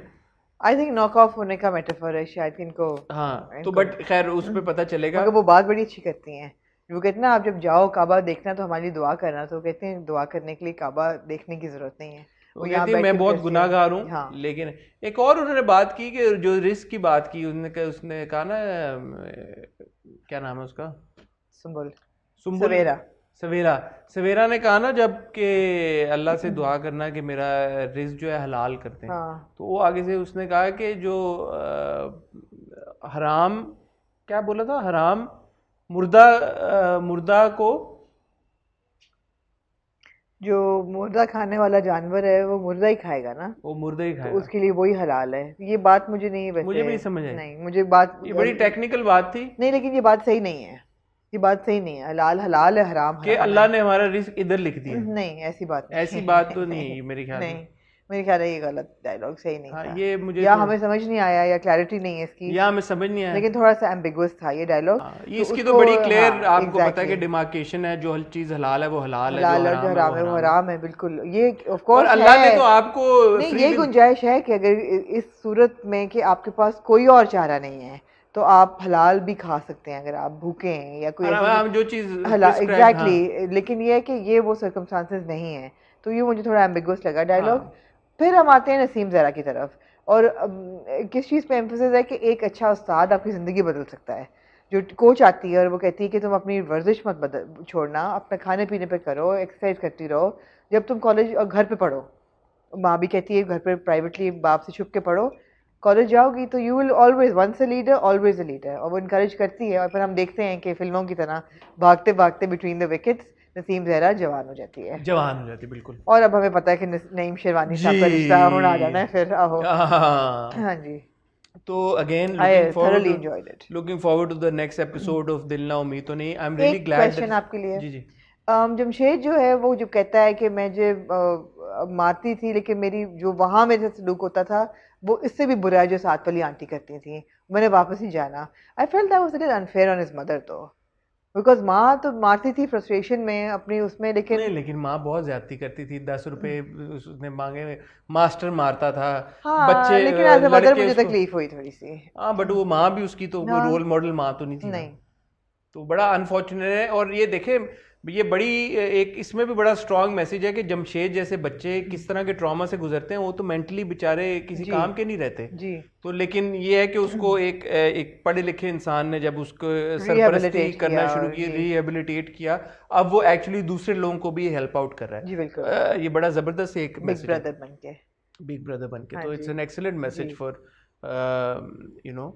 आई थिंक नॉक ऑफ होने का मेटाफर है शायद इनको। हाँ, तो बट खैर उस पे पता चलेगा। वो बात बड़ी अच्छी करती हैं, वो कहते हैं ना आप जब जाओ काबा देखना तो हमारी दुआ करना, तो कहते हैं दुआ करने के लिए काबा देखने की जरूरत नहीं है। वो कहती है मैं बहुत गुनाहगार हूँ। हाँ। लेकिन एक और उन्होंने बात की कि जो रिस्क की बात की, उसने कहा ना, क्या नाम है उसका, सवेरा ने कहा ना, जब के अल्लाह से दुआ करना कि मेरा रिस्क जो है हलाल करते हैं। हाँ। तो वो आगे से उसने कहा कि जो हराम, क्या बोला था, हराम मुर्दा को, जो मुर्दा खाने वाला जानवर है वो मुर्दा ही खाएगा ना, वो मुर्दा ही खाएगा, तो उसके लिए वही हलाल है। ये बात मुझे नहीं, वैसे मुझे भी समझ आई, नहीं मुझे बात, ये बड़ी टेक्निकल बात थी नहीं, लेकिन ये बात सही नहीं है, ये बात सही नहीं है। हलाल हलाल है, हराम कि अल्लाह ने हमारा रिस्क इधर लिख दिया। नहीं, ऐसी बात नहीं, ऐसी बात तो नहीं है मेरे ख्याल में। नहीं, मेरे ख्याल है ये गलत डायलॉग, सही नहीं था। ये मुझे या हमें समझ नहीं आया या क्लैरिटी नहीं है इसकी, या हमें समझ नहीं आया, लेकिन थोड़ा सा एम्बिगुअस था ये डायलॉग। ये इसकी तो बड़ी क्लियर आपको पता है कि डिमार्केशन है, जो हर चीज हलाल है वो हलाल है, हलाल और जो हराम है वो हराम है, बिल्कुल। ये ऑफ कोर्स अल्लाह ने तो आपको नहीं, ये गुंजाइश है कि अगर इस सूरत में कि आपके पास कोई और चारा नहीं है तो आप हलाल भी खा सकते हैं अगर आप भूखे हैं या कोई जो चीज हलाल, एग्जैक्टली। लेकिन ये है कि ये वो सर्कमस्टांसेस नहीं है, तो ये मुझे थोड़ा एम्बिगुअस लगा डायलॉग। फिर हम आते हैं नसीम ज़रा की तरफ, और किस चीज़ पे एम्फेसिस है कि एक अच्छा उस्ताद आपकी ज़िंदगी बदल सकता है। जो कोच आती है और वो कहती है कि तुम अपनी वर्जिश मत छोड़ना, अपने खाने पीने पे करो, एक्सरसाइज करती रहो, जब तुम कॉलेज और घर पे पढ़ो, माँ भी कहती है घर पे प्राइवेटली बाप से छुप के पढ़ो, कॉलेज जाओगी तो you will always once a leader always a leader. और वो इनकरेज करती है, और फिर हम देखते हैं कि फिल्मों की तरह भागते भागते between the wickets Naseem Zehra जवान हो जाती है, बिल्कुल। और अब हमें पता है कि नईम शेरवानी साहब का रिश्ता होना आ जाना है फिर। आहो, हाँ जी। तो again looking forward to the next episode of Dil Na Umeed To Nahi. I am really glad. Question आपके लिए। जी जी। जमशेद जो है वो जो कहता है कि मैं जो मारती थी, लेकिन मेरी जो वहाँ मेरे से सलूक होता था वो इससे भी बुरा है जो साथ वाली आंटी करती थी, मैंने वापस नहीं जाना। I felt that was a little unfair on his mother, तो बिकॉज माँ तो मारती थी फ्रस्ट्रेशन में अपनी उसमें, लेकिन माँ बहुत ज्यादती करती थी। 10 रुपए उसने मांगे, मास्टर मारता था। हाँ, बच्चे, लेकिन एज अ मदर मुझे तकलीफ हुई थोड़ी सी। हाँ, बट वो माँ भी उसकी तो वो रोल मॉडल माँ तो नहीं थी। नहीं, तो बड़ा अनफॉर्चुनेट है। और ये देखे, ये बड़ी एक इसमें भी बड़ा स्ट्रॉन्ग मैसेज है कि जमशेद जैसे बच्चे किस तरह के ट्रॉमा से गुजरते हैं। वो तो मेंटली बेचारे किसी काम के नहीं रहते जी। तो लेकिन ये है कि उसको एक पढ़े लिखे इंसान ने जब उसको सरपरस्ती करना शुरू की, रिहेबिलिटेट किया, अब वो एक्चुअली दूसरे लोगों को भी हेल्प आउट कर रहा है जी। बिल्कुल, ये बड़ा जबरदस्त एक बिग ब्रदर बन के, तो it's an excellent message for you know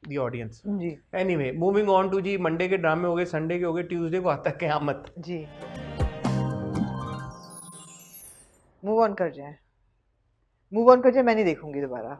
the audience जी। Anyway, moving on to जी, मंडे के ड्रामे हो गए, संडे के हो गए, ट्यूसडे को आता है क़यामत जी। मूव ऑन कर जाए, मैं नहीं देखूंगी दोबारा,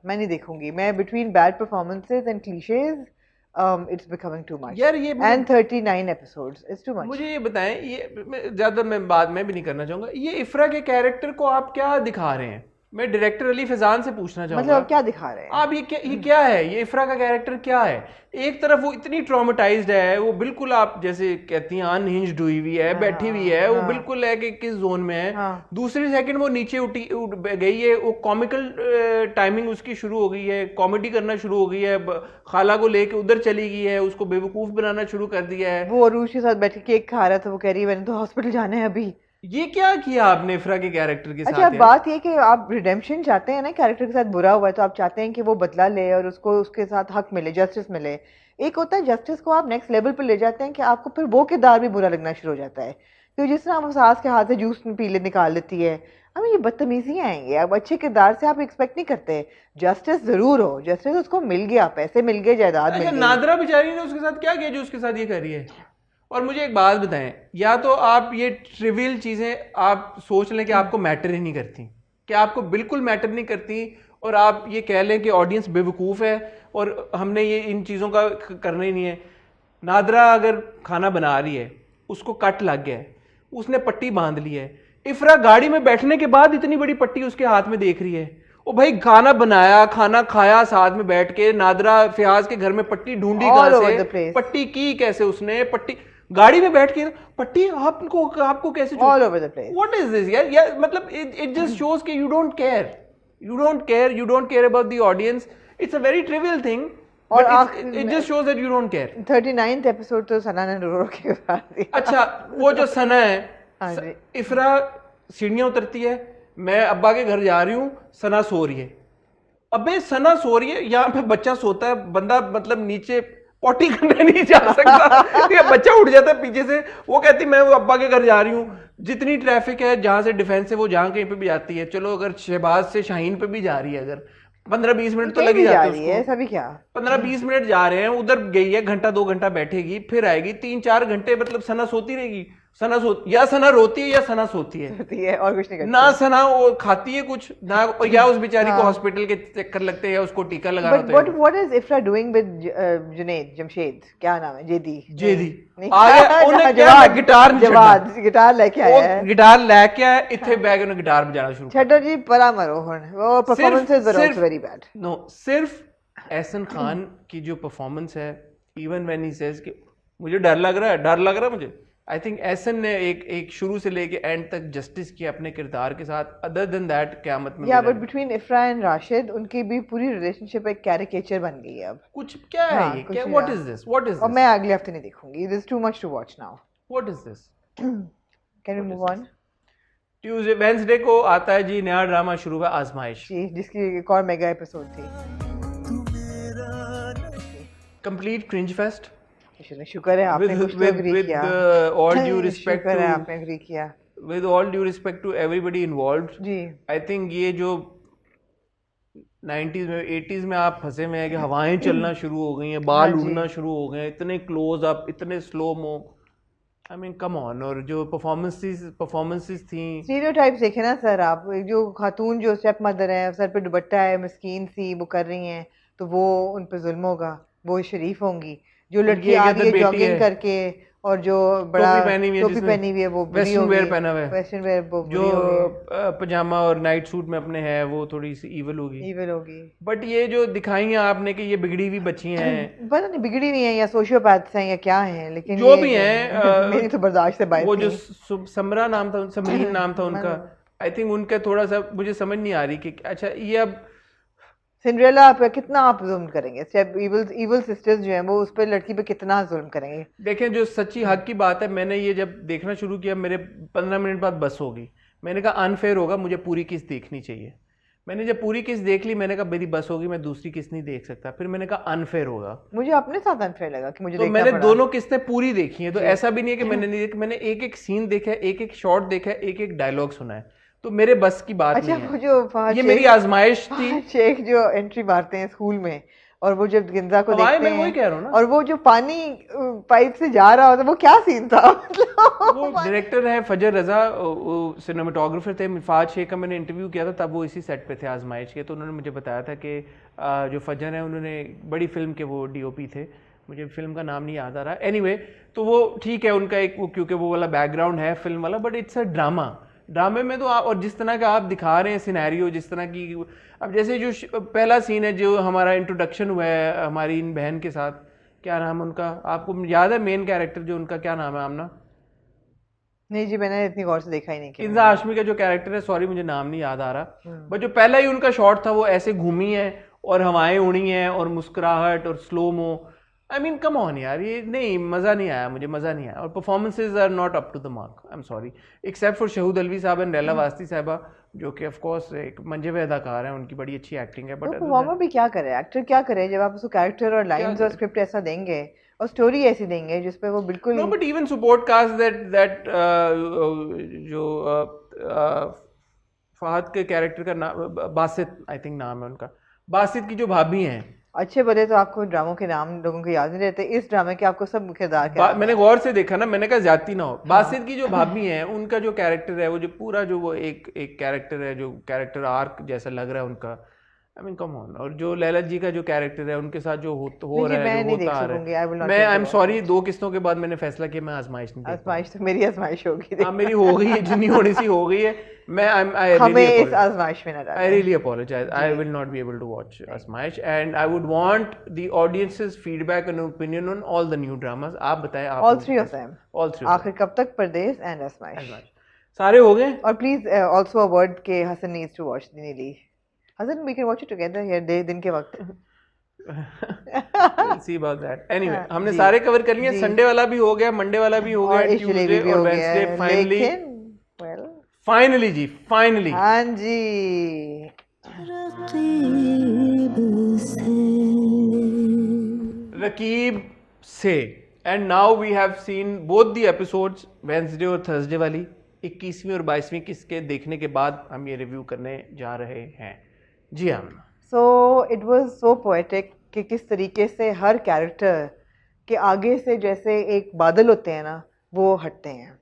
मैं between bad performances and clichés it's becoming too much यार। ये and 39 episodes it's too much। मुझे ये बताएं, ये ज्यादा मैं बाद में भी नहीं करना चाहूंगा, ये इफ्रा के कैरेक्टर को आप क्या दिखा रहे हैं? मैं डायरेक्टर अली फैजान से पूछना चाहूंगा, मतलब क्या दिखा रहे हैं आप? ये क्या है? ये इफ्रा का कैरेक्टर क्या है? एक तरफ वो इतनी ट्रॉमेटाइज्ड है, वो बिल्कुल आप जैसे कहती हैं अनहिंज्ड हुई हुई है, बैठी हुई है, वो बिल्कुल है कि किस जोन में है। दूसरी सेकंड वो नीचे उठ गई है, वो कॉमिकल टाइमिंग उसकी शुरू हो गई है, कॉमेडी करना शुरू हो गई है, खाला को लेके उधर चली गई है, उसको बेवकूफ बनाना शुरू कर दिया है। वो अरूज के साथ बैठ के केक खा रहा था, वो कह रही है मैंने तो हॉस्पिटल जाना है अभी। ये क्या किया आपने इफ्रा के कैरेक्टर के साथ? अच्छा, बात ये कि आप रिडेम्पशन चाहते हैं ना, कैरेक्टर के साथ बुरा हुआ है तो आप चाहते हैं कि वो बदला ले और उसको उसके साथ हक मिले, जस्टिस मिले। एक होता है जस्टिस को आप नेक्स्ट लेवल पर ले जाते हैं कि आपको फिर वो किरदार भी बुरा लगना शुरू हो जाता है। तो जिस तरह वो सास के हाथ से जूस निकाल देती है, हमें ये बदतमीजियाँ आएंगी। अब अच्छे किरदार से आप एक्सपेक्ट नहीं करते, जस्टिस जरूर हो, जस्टिस उसको मिल गया, पैसे मिल गए, जायदाद मिल गई। नादरा बेचारी ने उसके साथ क्या किया जो उसके साथ ये कर रही है? और मुझे एक बात बताएं, या तो आप ये ट्रिवियल चीज़ें आप सोच लें कि आपको मैटर ही नहीं करती, कि आपको बिल्कुल मैटर नहीं करती, और आप ये कह लें कि ऑडियंस बेवकूफ़ है और हमने ये इन चीज़ों का करना ही नहीं है। नादरा अगर खाना बना रही है, उसको कट लग गया है, उसने पट्टी बांध ली है, इफ्रा गाड़ी में बैठने के बाद इतनी बड़ी पट्टी उसके हाथ में देख रही है। ओ भाई, खाना बनाया, खाना खाया साथ में बैठ के, नादरा फयाज के घर में पट्टी ढूंढी कहाँ से, पट्टी की कैसे उसने, पट्टी गाड़ी में बैठ के पट्टी आपको कैसे all over the place. What is this यार? मतलब इट जस्ट शोज कि you don't care about the audience. It's a very trivial thing, और it just shows that you don't care. 39th episode तो सना ने रो के बाद। अच्छा, वो जो सना है, इफ्रा सीढ़ियां उतरती है, मैं अब्बा के घर जा रही हूँ, सना सो रही है। अबे सना सो रही है, यहाँ पे बच्चा सोता है, बंदा मतलब नीचे पॉटी करने नहीं जा सकता ये बच्चा उठ जाता है पीछे से, वो कहती मैं वो अब्बा के घर जा रही हूँ। जितनी ट्रैफिक है, जहां से डिफेंस है वो जहां कहीं पे भी जाती है, चलो अगर शहबाज से शाहीन पे भी जा रही है, अगर 15-20 मिनट तो लग ही जाते हैं उसको। सभी क्या 15-20 मिनट जा रहे हैं, उधर गई है, घंटा 2 घंटा बैठेगी, फिर आएगी, 3-4 घंटे मतलब सना सोती रहेगी। सना रोती है या सना सोती है और कुछ नहीं करती। ना सना वो खाती है कुछ ना, या उस बेचारी को हॉस्पिटल के चक्कर लगते हैं या उसको टीका लगाना होता है। What is Ifra doing with Junaid Jamshed, क्या नाम है, जेदी आ गया उन्हें क्या गिटार लेके आया है, गिटार लेके आया इथे बैग उन्हें गिटार बजाना शुरू छड्डो जी परा मरो हुन, वो performances were also very bad. No, सिर्फ एहसन खान की जो परफॉर्मेंस है, इवन व्हेन ही सेज कि मुझे डर लग रहा है मुझे, आई थिंक एहसन ने एक शुरू से लेके एंड तक जस्टिस किया अपने किरदार के साथ। अदर देन दैट क़यामत में बट बिटवीन इफ्रा एंड राशिद उनकी भी पूरी रिलेशनशिप एक कैरिकेचर बन गई है अब। कुछ क्या है ये, क्या व्हाट इज दिस और मैं अगले हफ्ते नहीं देखूंगी, this too much to watch now. What is this, can we move on? Tuesday Wednesday को आता है जी नया ड्रामा शुरू हुआ, आजमाइश जी, जिसकी एक और मेगा एपिसोड थी। Complete cringe fest. शुक्र है आपने कुछ तो एग्री किया। ऑल ड्यू रिस्पेक्ट शुक्र है आपने एग्री किया। With all due respect to everybody involved जी, आई थिंक ये जो 90s में 80s में आप फंसे में है कि हवाएं चलना शुरू हो गई हैं, बाल उड़ना शुरू हो गए हैं, इतने क्लोज अप, इतने slow mo, I mean come on. और जो परफॉर्मेंसेस थी, स्टीरियोटाइप्स देखे ना सर आप, जो खातून जो स्टेप मदर है, सर पे दुपट्टा है, मिस्कीन सी वो कर रही हैं, तो वो उन पे जुल्म होगा, वो शरीफ होंगी। जो लड़की आ रही है जॉगिंग करके और जो बड़ा टोपी पहनी हुई है वो वेस्टर्न वेयर पहना हुआ है, वेस्टर्न वेयर वो जो पजामा और नाइट सूट में अपने है, वो थोड़ी सी ईवल होगी। बट ये जो दिखाई है आपने कि ये बिगड़ी हुई बच्ची हैं, पता नहीं बिगड़ी हुई हैं या सोशियोपैथ्स हैं या क्या हैं, लेकिन जो भी हैं मेरी तो बर्दाश्त से बाहर। वो जो समरीन नाम था उनका, आई थिंक उनका थोड़ा सा मुझे समझ नहीं आ रही कि अच्छा ये अब सिंड्रेला पे कितना आप जुल्म करेंगे, इविल सिस्टर्स जो हैं वो उस पर लड़की पे कितना जुल्म करेंगे। देखें जो सच्ची हक की बात है, मैंने ये जब देखना शुरू किया मेरे 15 मिनट बाद बस होगी, मैंने कहा अनफेयर होगा, मुझे पूरी किस्त देखनी चाहिए। मैंने जब पूरी किस्त देख ली मैंने कहा मेरी बस होगी, मैं दूसरी किस्त नहीं देख सकता। फिर मैंने कहा अनफेयर होगा, मुझे अपने साथ अनफेयर लगा कि मुझे तो मैंने दोनों किस्तें पूरी देखी हैं। तो ऐसा भी नहीं है कि मैंने नहीं देखी, मैंने एक सीन देखा है, एक शॉट देखा है, एक डायलॉग सुना है, तो मेरे बस की बात नहीं है। जो ये मेरी आजमाइश थी। शेख जो एंट्री मारते हैं स्कूल में और वो जब गिंजा को देखते हैं, वही कह रहा हूं ना, और वो जो पानी पाइप से जा रहा होता है, वो क्या सीन था? वो डायरेक्टर है फजर रजा, सिनेमाटोग्राफर थे। मिफाज शेख का मैंने इंटरव्यू किया था, तब वो इसी सेट पे थे आजमाइश के, तो उन्होंने मुझे बताया था कि जो फजर है उन्होंने बड़ी फिल्म के वो DOP थे, मुझे फिल्म का नाम नहीं याद आ रहा। एनीवे, तो वो ठीक है उनका एक वो, क्योंकि वो वाला बैकग्राउंड है फिल्म वाला, बट इट्स अ ड्रामे में तो आप, और जिस तरह का आप दिखा रहे हैं सिनेरियो, जिस तरह की, अब जैसे जो पहला सीन है जो हमारा इंट्रोडक्शन हुआ है हमारी इन बहन के साथ, क्या नाम उनका आपको याद है? मेन कैरेक्टर जो उनका क्या नाम है आमना? नहीं जी, मैंने इतनी गौर से देखा ही नहीं। किंजा हाशमी का जो कैरेक्टर है, सॉरी मुझे नाम नहीं याद आ रहा, बट जो पहला ही उनका शॉट था वो ऐसे घूमी है और हवाएं उड़ी हैं और मुस्कुराहट और slow mo, I mean come on यार, ये नहीं, मज़ा नहीं आया, मुझे मज़ा नहीं आया। और performances are not up to the mark, I am sorry, except for Shahood Alvi sahab and Laila वास्ती साहिबा, जो कि ऑफ कोर्स एक मंजे हुए अदाकार हैं, उनकी बड़ी अच्छी एक्टिंग है। बट परफॉर्मर भी क्या करे, एक्टर क्या करे, जब आप उसको कैरेक्टर और लाइंस और स्क्रिप्ट ऐसा देंगे और स्टोरी ऐसी देंगे जिसपे वो बिल्कुल no, but even support cast that जो फहद के कैरेक्टर का नाम बासित, आई थिंक नाम है उनका, बासित की जो भाभी हैं, अच्छे बड़े तो आपको ड्रामों के नाम लोगों को याद नहीं रहते, इस ड्रामे के आपको सब किरदार मैंने गौर से देखा ना, मैंने कहा ज्यादती ना हो। बासित की जो भाभी हैं उनका जो कैरेक्टर है, वो जो पूरा जो वो एक कैरेक्टर है, जो कैरेक्टर आर्क जैसा लग रहा है उनका, आई मीन कम ऑन। और जो लैला जी का जो कैरेक्टर है उनके साथ जो हो रहा है, जो होता आ रहा है, मैं आई एम सॉरी 2 किस्तों के बाद मैंने फैसला किया मैं आजमाइश नहीं देखूंगा। आजमाइश तो मेरी आजमाइश होगी, हाँ मेरी हो गई है, जितनी होनी सी हो गई है। मैं हमें इस आजमाइश में ना डालें। I really apologize. I will not be able to watch Azmaish, and I would want the audience's feedback and opinion on all the new dramas. आप बताएं आप। All 3 of them. All 3. आखिर कब तक परदेस and Azmaish. सारे हो गए। और please also a word के Hassan needs to watch Neeli. Hassan, we can watch it together here दिन के वक्त। We'll see about that. Anyway, हमने सारे कवर कर लिए। संडे वाला भी हो गया, मंडे वाला भी हो गया, ट्यूसडे और वेडनेसडे फाइनली जी, फाइनली। हाँ जी। Raqeeb Se. And now we have seen both the episodes, Wednesday और थर्सडे वाली, 21वीं और 22वीं किस्त के देखने के बाद हम ये रिव्यू करने जा रहे हैं। जी हाँ। So it was so poetic कि किस तरीके से हर कैरेक्टर के आगे से जैसे एक बादल होते हैं ना, वो हटते हैं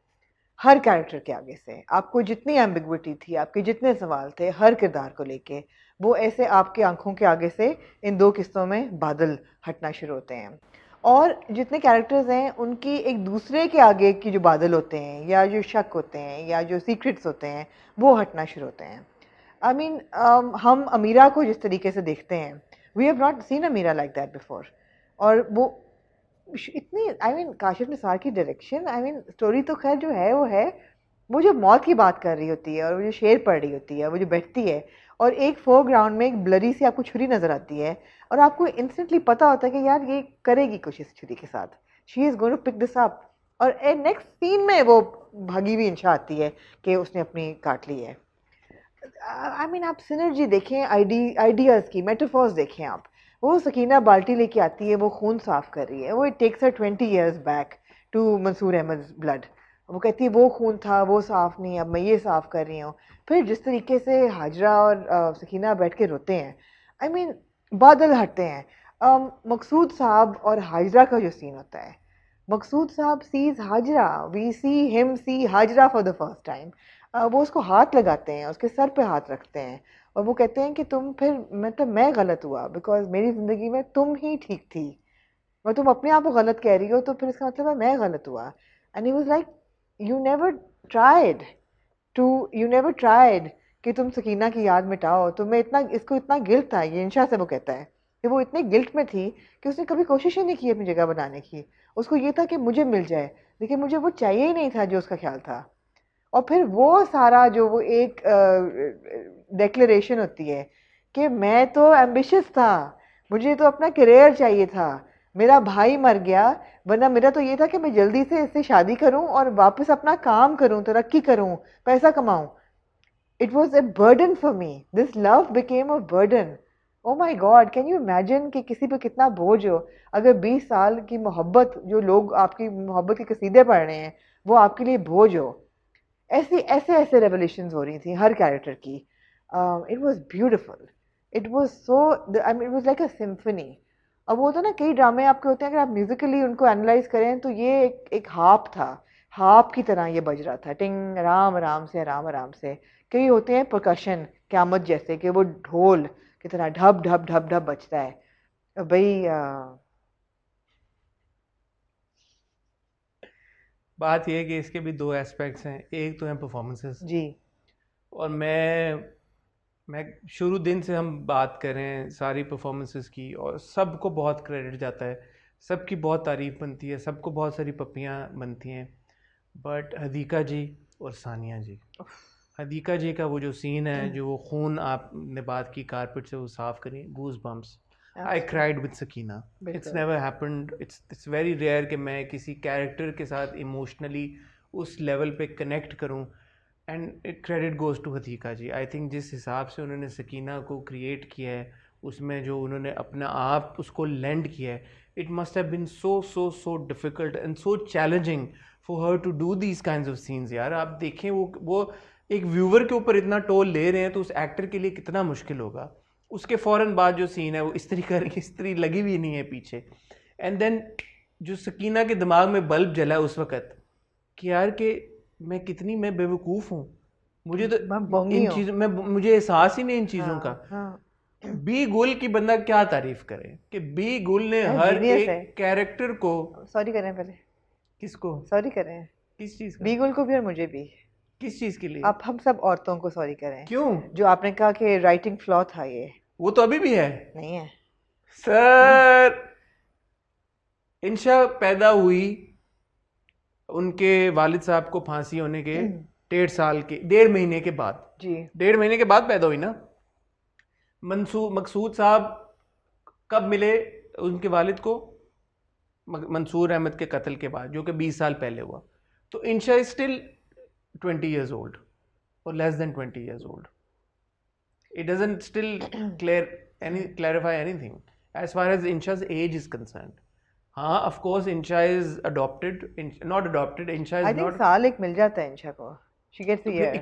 हर कैरेक्टर के आगे से। आपको जितनी एम्बिग्विटी थी, आपके जितने सवाल थे हर किरदार को लेके, वो ऐसे आपके आंखों के आगे से इन 2 किस्तों में बादल हटना शुरू होते हैं। और जितने कैरेक्टर्स हैं उनकी एक दूसरे के आगे की जो बादल होते हैं या जो शक होते हैं या जो सीक्रेट्स होते हैं वो हटना शुरू होते हैं। I mean, हम अमीरा को जिस तरीके से देखते हैं, we have not seen Amira like that before. और वो इतनी काशिफ निसार की डायरेक्शन, स्टोरी तो खैर जो है वो जो मौत की बात कर रही होती है और वो जो शेर पढ़ रही होती है, वो जो बैठती है और एक फोरग्राउंड में एक ब्लरी सी आपको छुरी नज़र आती है और आपको इंस्टेंटली पता होता है कि यार ये करेगी कुछ इस छुरी के साथ, she is going to pick this up. और नेक्स्ट सीन में वो भागी हुई इंशा आती है कि उसने अपनी काट ली है। आप सिनर्जी देखें, आइडियाज़ की मेटाफॉर्स देखें आप। वो सकीना बाल्टी लेके आती है, वो खून साफ कर रही है, वो it takes her 20 years back to Mansoor Ahmed blood. वो कहती है वो खून था, वो साफ नहीं, अब मैं ये साफ कर रही हूँ। फिर जिस तरीके से हाजरा और सकीना बैठ के रोते हैं, बादल हटते हैं। मकसूद साहब और हाजरा का जो सीन होता है, Maqsood sahab sees Hajra, we see him see Hajra for the first time. वो उसको हाथ लगाते हैं, उसके सर पे हाथ रखते हैं और वो कहते हैं कि तुम फिर मतलब मैं गलत हुआ बिकॉज मेरी ज़िंदगी में तुम ही ठीक थी और तुम अपने आप को गलत कह रही हो, तो फिर इसका मतलब है मैं गलत हुआ। And he was like you never tried कि तुम सकीना की याद मिटाओ। तुम्हें इसको इतना गिल्ट था, ये इंशा से वो कहता है कि वो इतने गिल्ट में थी कि उसने कभी कोशिश ही नहीं की अपनी जगह बनाने की। उसको ये था कि मुझे मिल जाए, लेकिन मुझे वो चाहिए ही नहीं था जो उसका ख्याल था। और फिर वो सारा जो वो एक डिक्लेरेशन होती है कि मैं तो एम्बिशियस था, मुझे तो अपना करियर चाहिए था, मेरा भाई मर गया, वरना मेरा तो ये था कि मैं जल्दी से इससे शादी करूं और वापस अपना काम करूं, तरक्की करूं, पैसा कमाऊं। It was a burden for me, this love became a burden. Oh my God, can you imagine कि किसी पे कितना बोझ हो अगर 20 साल की मोहब्बत, जो लोग आपकी मोहब्बत के कसीदे पढ़ रहे हैं, वो आपके लिए बोझ हो। ऐसे रेवोल्यूशंस हो रही थी हर कैरेक्टर की। It was beautiful, it was so, it was like a symphony. अब वो तो ना कई ड्रामे आपके होते हैं, अगर आप म्यूजिकली उनको एनालाइज करें तो ये एक हार्प था, हार्प की तरह ये बज रहा था, टिंग आराम आराम से। कई होते हैं परकशन क़यामत जैसे कि वो ढोल की तरह ढब ढब ढब ढब बजता है भाई। बात यह है कि इसके भी 2 एस्पेक्ट्स हैं। एक तो है परफॉर्मेंसेस जी, और मैं शुरू दिन से हम बात करें सारी परफॉर्मेंसेस की और सबको बहुत क्रेडिट जाता है, सबकी बहुत तारीफ बनती है, सबको बहुत सारी पप्पियाँ बनती हैं, बट हदीका जी और सानिया जी, हदीका जी का वो जो सीन है, जो वो खून आपने बात की कारपेट से वो साफ करी, goose bumps, I cried with Sakina. It's never happened, it's very rare कि मैं किसी कैरेक्टर के साथ इमोशनली उस लेवल पे कनेक्ट करूं। And credit goes to Hadiqa ji. I think जिस हिसाब से उन्होंने सकीना को क्रिएट किया है, उसमें जो उन्होंने अपना आप उसको लेंड किया है, it must have been so difficult and so challenging for her to do these kinds of scenes. यार आप देखें, वो एक व्यूवर के ऊपर इतना टोल ले रहे हैं तो उस एक्टर के लिए कितना मुश्किल होगा। उसके फ़ौरन बाद जो सीन है वो इस्त्री लगी हुई नहीं है पीछे, एंड देन जो सकीना के दिमाग में बल्ब जला उस वक़्त कि यार कि मैं बेवकूफ़ हूँ, मुझे तो इन चीज़ों में मुझे एहसास ही नहीं इन चीज़ों का। बी गुल की बंदा क्या तारीफ करे कि बी गुल ने हर एक कैरेक्टर को, सॉरी करें पहले, किसको सॉरी करें, किस चीज़ का, बी गुल को भी और मुझे भी, किस चीज़ के लिए? आप हम सब औरतों को सॉरी करें। क्यों? जो आपने कहा कि राइटिंग फ्लॉ था, ये वो तो अभी भी है। नहीं है सर, इंशा पैदा हुई उनके वालिद साहब को फांसी होने के 1.5 महीने के बाद जी, 1.5 महीने के बाद पैदा हुई ना। मकसूद साहब कब मिले उनके वालिद को? मंसूर अहमद के कत्ल के बाद, जो कि 20 साल पहले हुआ। तो इंशा is still 20 years old or less than 20 years old. It doesn't still clarify anything as far as Insha's age is concerned. हाँ, of course Insha is adopted, not adopted. Insha is I think साल एक मिल जाता है इंशा को। She gets a year.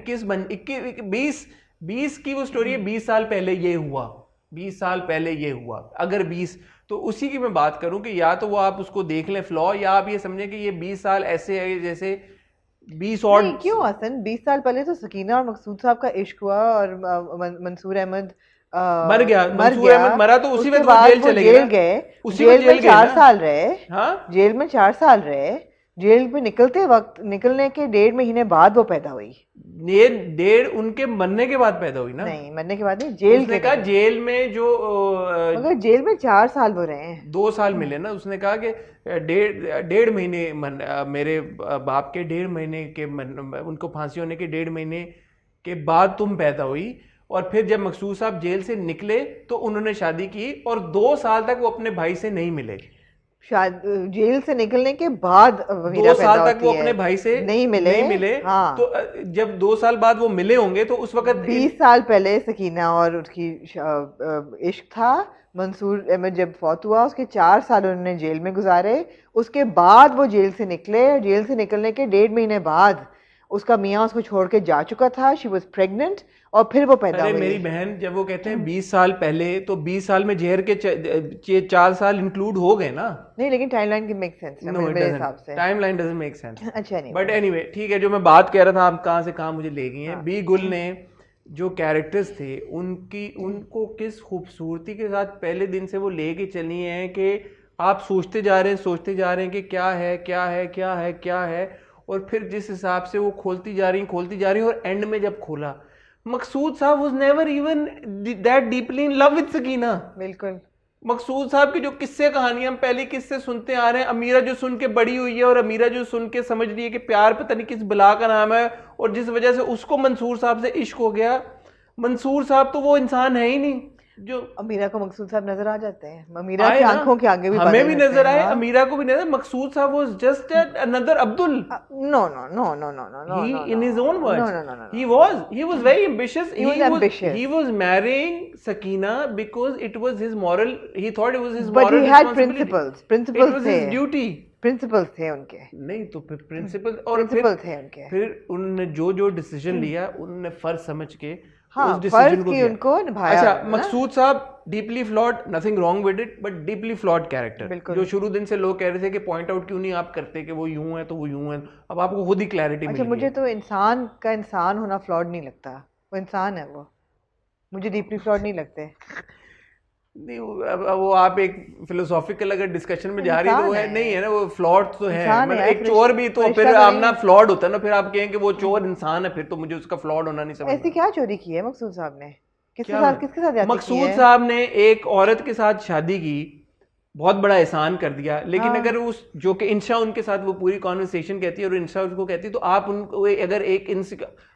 20 की वो story है, 20 साल पहले ये हुआ, 20 साल पहले ये हुआ, अगर 20, तो उसी की मैं बात करूं कि या तो वो आप उसको देख लें फ्लॉ, या आप ये समझें कि ये 20 साल ऐसे है जैसे 20 और नहीं, क्यों हसन, 20 साल पहले तो सकीना और मकसूद साहब का इश्क हुआ और मंसूर अहमद मर गया। मंसूर अहमद मरा तो उसी वक्त वो जेल चले गए, जेल में 4 साल रहे। हाँ, जेल में 4 साल रहे। जेल में निकलने के 1.5 महीने बाद वो पैदा हुई। ये 1.5 उनके मरने के बाद पैदा हुई ना? नहीं, मरने के बाद नहीं, जेल उसने कहा जेल में जो मगर जेल में 4 साल वो रहे हैं, 2 साल मिले ना। उसने कहा कि 1.5 महीने मेरे बाप के 1.5 महीने के उनको फांसी होने के 1.5 महीने के बाद तुम पैदा हुई, और फिर जब मकसूद साहब जेल से निकले तो उन्होंने शादी की, और 2 साल तक वो अपने भाई से नहीं मिले। जेल से निकलने के बाद 2 साल तक वो अपने भाई से नहीं मिले। हाँ। तो जब 2 साल बाद वो मिले होंगे तो उस वक्त 20 साल पहले सकीना और उसकी इश्क था। मंसूर अहमद जब फौत हुआ उसके 4 साल उन्होंने जेल में गुजारे, उसके बाद वो जेल से निकले। जेल से निकलने के 1.5 महीने बाद उसका मियाँ उसको छोड़ के जा चुका था, शी वॉज प्रेग्नेंट, और फिर वो पैदा हुई। मेरी बहन, जब वो कहते हैं 20 साल पहले, तो 20 साल में जहर के 4 साल इंक्लूड हो गए ना? नहीं, लेकिन टाइमलाइन की मेक सेंस है मेरे हिसाब से। Timeline doesn't make sense. अच्छा नहीं, बट एनीवे ठीक है। जो मैं बात कह रहा था, आप कहाँ से कहाँ मुझे ले गई हैं। बी गुल ने जो कैरेक्टर्स थे उनको किस खूबसूरती के साथ पहले दिन से वो लेके चली हैं कि आप सोचते जा रहे हैं कि क्या है क्या है क्या है क्या है, और फिर जिस हिसाब से वो खोलती जा रही, और एंड में जब खोला, मकसूद sahab was never even that deeply in love with Sakina. बिल्कुल। मकसूद साहब की जो किस्से कहानियां हम पहले किस्से सुनते आ रहे हैं, अमीरा जो सुन के बड़ी हुई है, और अमीरा जो सुन के समझ रही है कि प्यार पता नहीं किस बला का नाम है, और जिस वजह से उसको मंसूर साहब से इश्क हो गया। मंसूर साहब तो वो इंसान है ही नहीं जो अमीरा को मकसूद साहब नजर आ जाते हैं। अमीरा की आंखों के आगे भी हमें भी नजर आए, अमीरा को भी नजर। Maqsood sahab was just another Abdul. No no no no no no no, he in his own words, no no no no, he was very ambitious. He was marrying Sakina because it was his moral, he thought it was his but moral he had responsibility. principles it was his duty. Principles थे उनके। नहीं तो फिर principal थे उनके। फिर उन्होंने जो डिसीजन लिया उन्होंने फर्ज समझ के उस डिसीजन को उनको निभाया। अच्छा, मकसूद साहब deeply flawed, nothing wrong with it, but deeply flawed character, जो शुरू दिन से लोग कह रहे थे कि पॉइंट आउट क्यों नहीं आप करते कि वो यूं है तो वो यूं है, अब आपको खुद ही क्लैरिटी मिल गई। अच्छा, मुझे तो इंसान का इंसान होना फ्लॉड नहीं लगता, वो इंसान है, वो मुझे डीपली फ्लॉड नहीं लगते। नहीं, वो आप एक फिलोसॉफिकल अगर डिस्कशन में जा रही तो वो है नहीं है ना, वो फ्लॉड तो है। मतलब एक चोर भी तो फिर आप ना फ्लॉड होता है ना, फिर आप कहें कि वो चोर इंसान है, फिर तो मुझे उसका फ्लॉड होना नहीं समझ। ऐसी क्या चोरी की है मकसूद साहब ने? किसके साथ? मकसूद साहब ने एक औरत के साथ शादी की, बहुत बड़ा एहसान कर दिया, लेकिन अगर उस जो कि इंशा उनके साथ वो पूरी कॉन्वर्सेशन कहती है और इंशा उसको कहती है, तो आप उनको अगर एक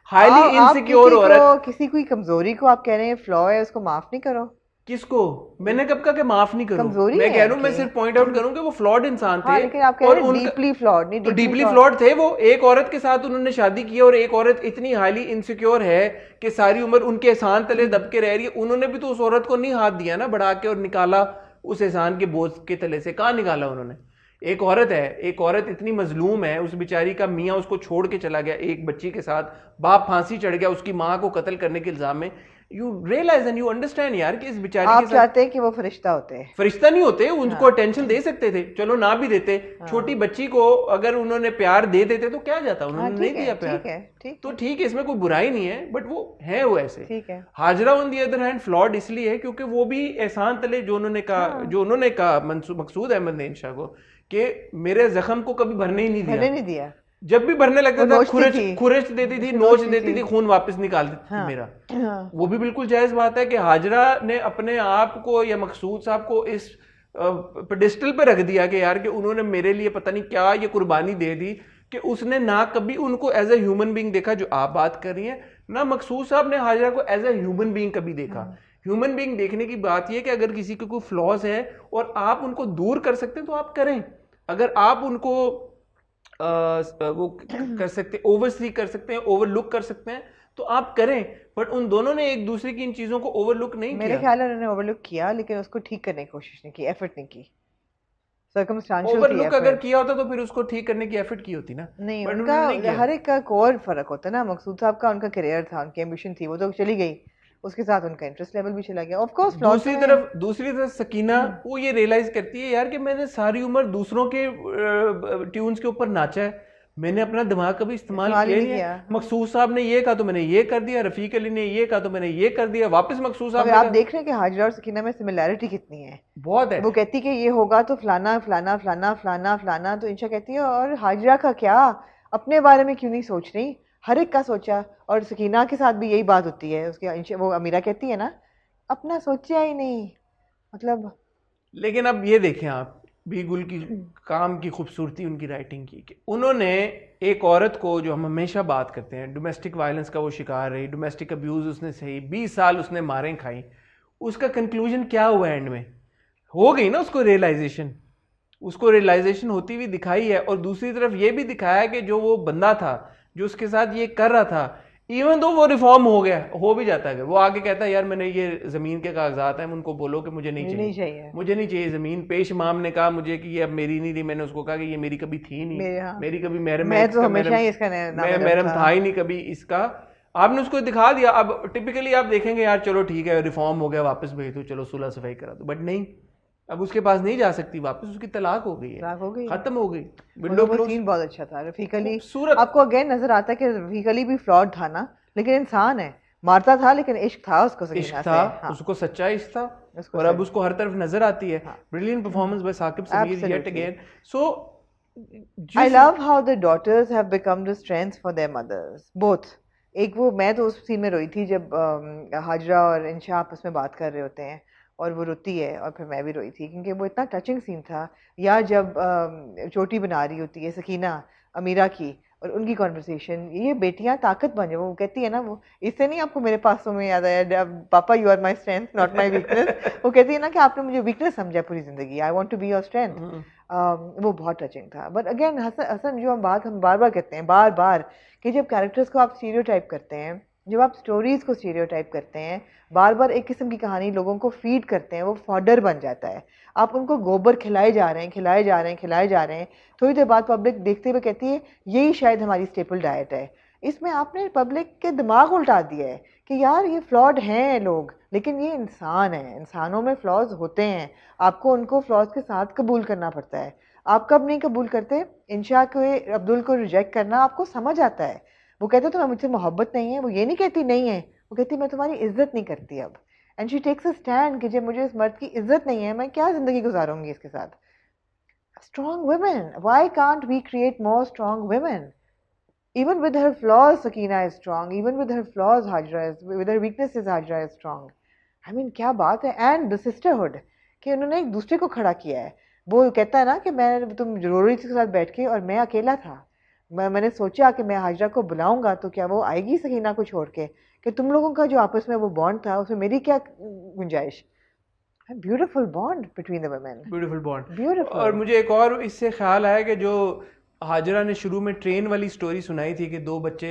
हाईली इनसिक्योर औरत, किसी कोई कमजोरी को आप कह रहे हैं फ्लॉ है, उसको माफ नहीं करो। किसको? मैंने कब कहा कि माफ नहीं करूं? मैं कह रहा हूं, मैं सिर्फ पॉइंट आउट करूं कि वो फ्लॉड इंसान थे। लेकिन आप कह रहे हैं डीपली फ्लॉड नहीं। तो डीपली फ्लॉड थे वो। एक औरत के साथ उन्होंने शादी की, और एक औरत इतनी हाईली इनसिक्योर है कि सारी उम्र उनके एहसान तले दब के रह रही है। उन्होंने भी तो उस औरत को नहीं हाथ दिया ना बढ़ा के और निकाला उस एहसान के बोझ के तले से। कहाँ निकाला उन्होंने? एक औरत है, एक औरत इतनी मजलूम है, उस बेचारी का मियाँ उसको छोड़ के चला गया एक बच्ची के साथ, बाप फांसी चढ़ गया उसकी माँ को कत्ल करने के इल्जाम में। You realize and you understand यार कि इस बेचारी आप चाहते हैं कि वो फरिश्ता होते हैं? फरिश्ता नहीं होते, उनको अटेंशन दे सकते थे, चलो ना भी देते। छोटी बच्ची को अगर उन्होंने प्यार दे देते तो क्या जाता, उन्होंने नहीं दिया प्यार, तो ठीक है, इसमें कोई बुराई नहीं है, बट वो है वो ऐसे। ठीक है। Hajra on the other hand flawed इसलिए है क्योंकि वो भी एहसान तले जो उन्होंने कहा मकसूद अहमद ने इंशा को कि मेरे जख्म को कभी भरने ही नहीं दिया। जब भी भरने लगता था खुरच देती थी, नोच देती थी, खून वापस निकाल देती थी मेरा। वो भी बिल्कुल जायज बात है कि हाजरा ने अपने आप को या मकसूद साहब को इस पेडिस्टल पे रख दिया कि यार कि उन्होंने मेरे लिए पता नहीं क्या ये कुर्बानी दे दी, कि उसने ना कभी उनको एज ए ह्यूमन बीइंग देखा, जो आप बात कर रही हैं, ना मकसूद साहब ने हाजरा को एज ए ह्यूमन बीइंग कभी देखा। ह्यूमन बीइंग देखने की बात यह कि अगर किसी के कोई फ्लॉज है और आप उनको दूर कर सकते हैं तो आप करें। अगर आप उनको वो कर सकते, ओवरसी कर सकते हैं, ओवरलुक कर सकते हैं तो आप करें, बट उन दोनों ने एक दूसरे की इन चीजों को ओवरलुक नहीं किया। मेरे ख्याल है उन्होंने ओवरलुक किया, लेकिन उसको ठीक करने की कोशिश नहीं की, एफर्ट नहीं की। सर्कमस्टेंशियल ओवरलुक अगर किया होता तो फिर उसको ठीक करने की एफर्ट की होती ना। नहीं, उनका हर एक का कोर फर्क होता है ना। मकसूद साहब का उनका करियर था, उनकी एम्बिशन थी, वो तो चली गई, उसके साथ उनका इंटरेस्ट लेवल भी चला गया। ऑफ कोर्स दूसरी तरफ सकीना वो ये रियलाइज करती है यार कि मैंने सारी उम्र दूसरों के ट्यून्स के ऊपर नाचा है, मैंने अपना दिमाग कभी इस्तेमाल किया नहीं है। मकसूद साहब ने ये कहा तो मैंने ये कर दिया, रफीक अली ने ये कहा तो मैंने ये कर दिया, वापस मकसूद साहब। आप देख रहे हैं कि हाजरा और सकीना में सिमिलैरिटी कितनी है, बहुत है। वो कहती कि ये होगा तो फलाना फलाना फलाना फलाना फलाना, तो इंशा कहती है और हाजरा का क्या, अपने बारे में क्यों नहीं सोच रही, हर एक का सोचा। और सकीना के साथ भी यही बात होती है, उसकी वो अमीरा कहती है ना अपना सोचा ही नहीं, मतलब। लेकिन अब ये देखें आप बी गुल की काम की खूबसूरती उनकी राइटिंग की कि उन्होंने एक औरत को, जो हम हमेशा बात करते हैं डोमेस्टिक वायलेंस का वो शिकार रही, डोमेस्टिक अब्यूज़ उसने सही 20 साल उसने मारें खाई, उसका कंक्लूजन क्या हुआ एंड में, हो गई ना उसको रियलाइजेशन होती हुई दिखाई है। और दूसरी तरफ ये भी दिखाया कि जो वो बंदा था जो उसके साथ ये कर रहा था, इवन तो वो रिफॉर्म हो गया, हो भी जाता है, वो आगे कहता है यार मैंने ये ज़मीन के कागजात हैं, उनको बोलो कि मुझे नहीं चाहिए, मुझे नहीं चाहिए ज़मीन। पेश इमाम ने कहा मुझे कि ये अब मेरी नहीं थी, मैंने उसको कहा कि ये मेरी कभी थी नहीं, मेरी कभी महरम था ही नहीं कभी इसका, आपने उसको दिखा दिया। अब टिपिकली आप देखेंगे यार चलो ठीक है रिफॉर्म हो गया, वापस भेज दो, चलो सुलह सफाई करा दो, बट नहीं, अब उसके पास नहीं जा सकती वापस, उसकी तलाक हो गई है, खत्म हो गई। Window close. सीन बहुत अच्छा था। रफीक अली आपको अगेन नजर आता है कि रफीक अली भी फ्रॉड था ना, लेकिन इंसान है, मारता था लेकिन इश्क था उसको, इश्क था, उसको सच्चा इश्क था, और अब उसको हर तरफ नजर आती है। Brilliant performance by Saqib Sameer yet again. So I love how the daughters have become the strength for their mothers both. एक वो, मैं तो उस सीन में रोई थी जब हाजरा और इंशा आपस में बात कर रहे होते हैं और वो रोती है, और फिर मैं भी रोई थी क्योंकि वो इतना टचिंग सीन था। या जब चोटी बना रही होती है सकीना अमीरा की, और उनकी कॉन्वर्सेशन, ये बेटियां ताकत बन जाए, वो कहती है ना, वो इससे नहीं आपको मेरे पासों में याद आया papa you are my strength not my weakness, वो कहती है ना कि आपने मुझे वीकनेस समझा पूरी जिंदगी, I want to be your strength. वो बहुत टचिंग था। बट अगेन हसन जो हम बार बार कहते हैं, बार बार, कि जब कैरेक्टर्स को आप स्टीरियोटाइप करते हैं, जब आप स्टोरीज को स्टीरियोटाइप करते हैं, बार बार एक किस्म की कहानी लोगों को फीड करते हैं, वो फॉडर बन जाता है। आप उनको गोबर खिलाए जा रहे हैं, खिलाए जा रहे हैं, खिलाए जा रहे हैं, थोड़ी देर बाद पब्लिक देखते हुए कहती है यही शायद हमारी स्टेपल डाइट है। इसमें आपने पब्लिक के दिमाग उल्टा दिया है कि यार ये फ्लॉड हैं लोग, लेकिन ये इंसान है, इंसानों में फ्लॉज होते हैं, आपको उनको फ्लॉज के साथ कबूल करना पड़ता है। आप कब नहीं कबूल करते? इंशा को, अब्दुल को रिजेक्ट करना आपको समझ आता है। वो कहते तुम्हें मुझसे मोहब्बत नहीं है, वो ये नहीं कहती नहीं है, वो कहती मैं तुम्हारी इज्जत नहीं करती अब। And she takes a stand कि जब मुझे इस मर्द की इज्जत नहीं है, मैं क्या जिंदगी गुजारूंगी इसके साथ। Strong women, why can't we create more strong women? Even with her flaws, Sakina is strong. Even with her flaws, Hajra is, with her weaknesses, Hajra is strong. I mean, क्या बात है। And the sisterhood, कि उन्होंने एक दूसरे को खड़ा किया है। वो कहता है ना कि तुम रो रही थी के साथ बैठ के और मैं अकेला था, मैंने सोचा कि मैं हाजरा को बुलाऊंगा तो क्या वो आएगी सकीना को छोड़ के, कि तुम लोगों का जो आपस में वो बॉन्ड था उसमें मेरी क्या गुंजाइश। Beautiful bond between the women, beautiful bond, beautiful. और मुझे एक और इससे ख्याल आया कि जो हाजरा ने शुरू में ट्रेन वाली स्टोरी सुनाई थी कि दो बच्चे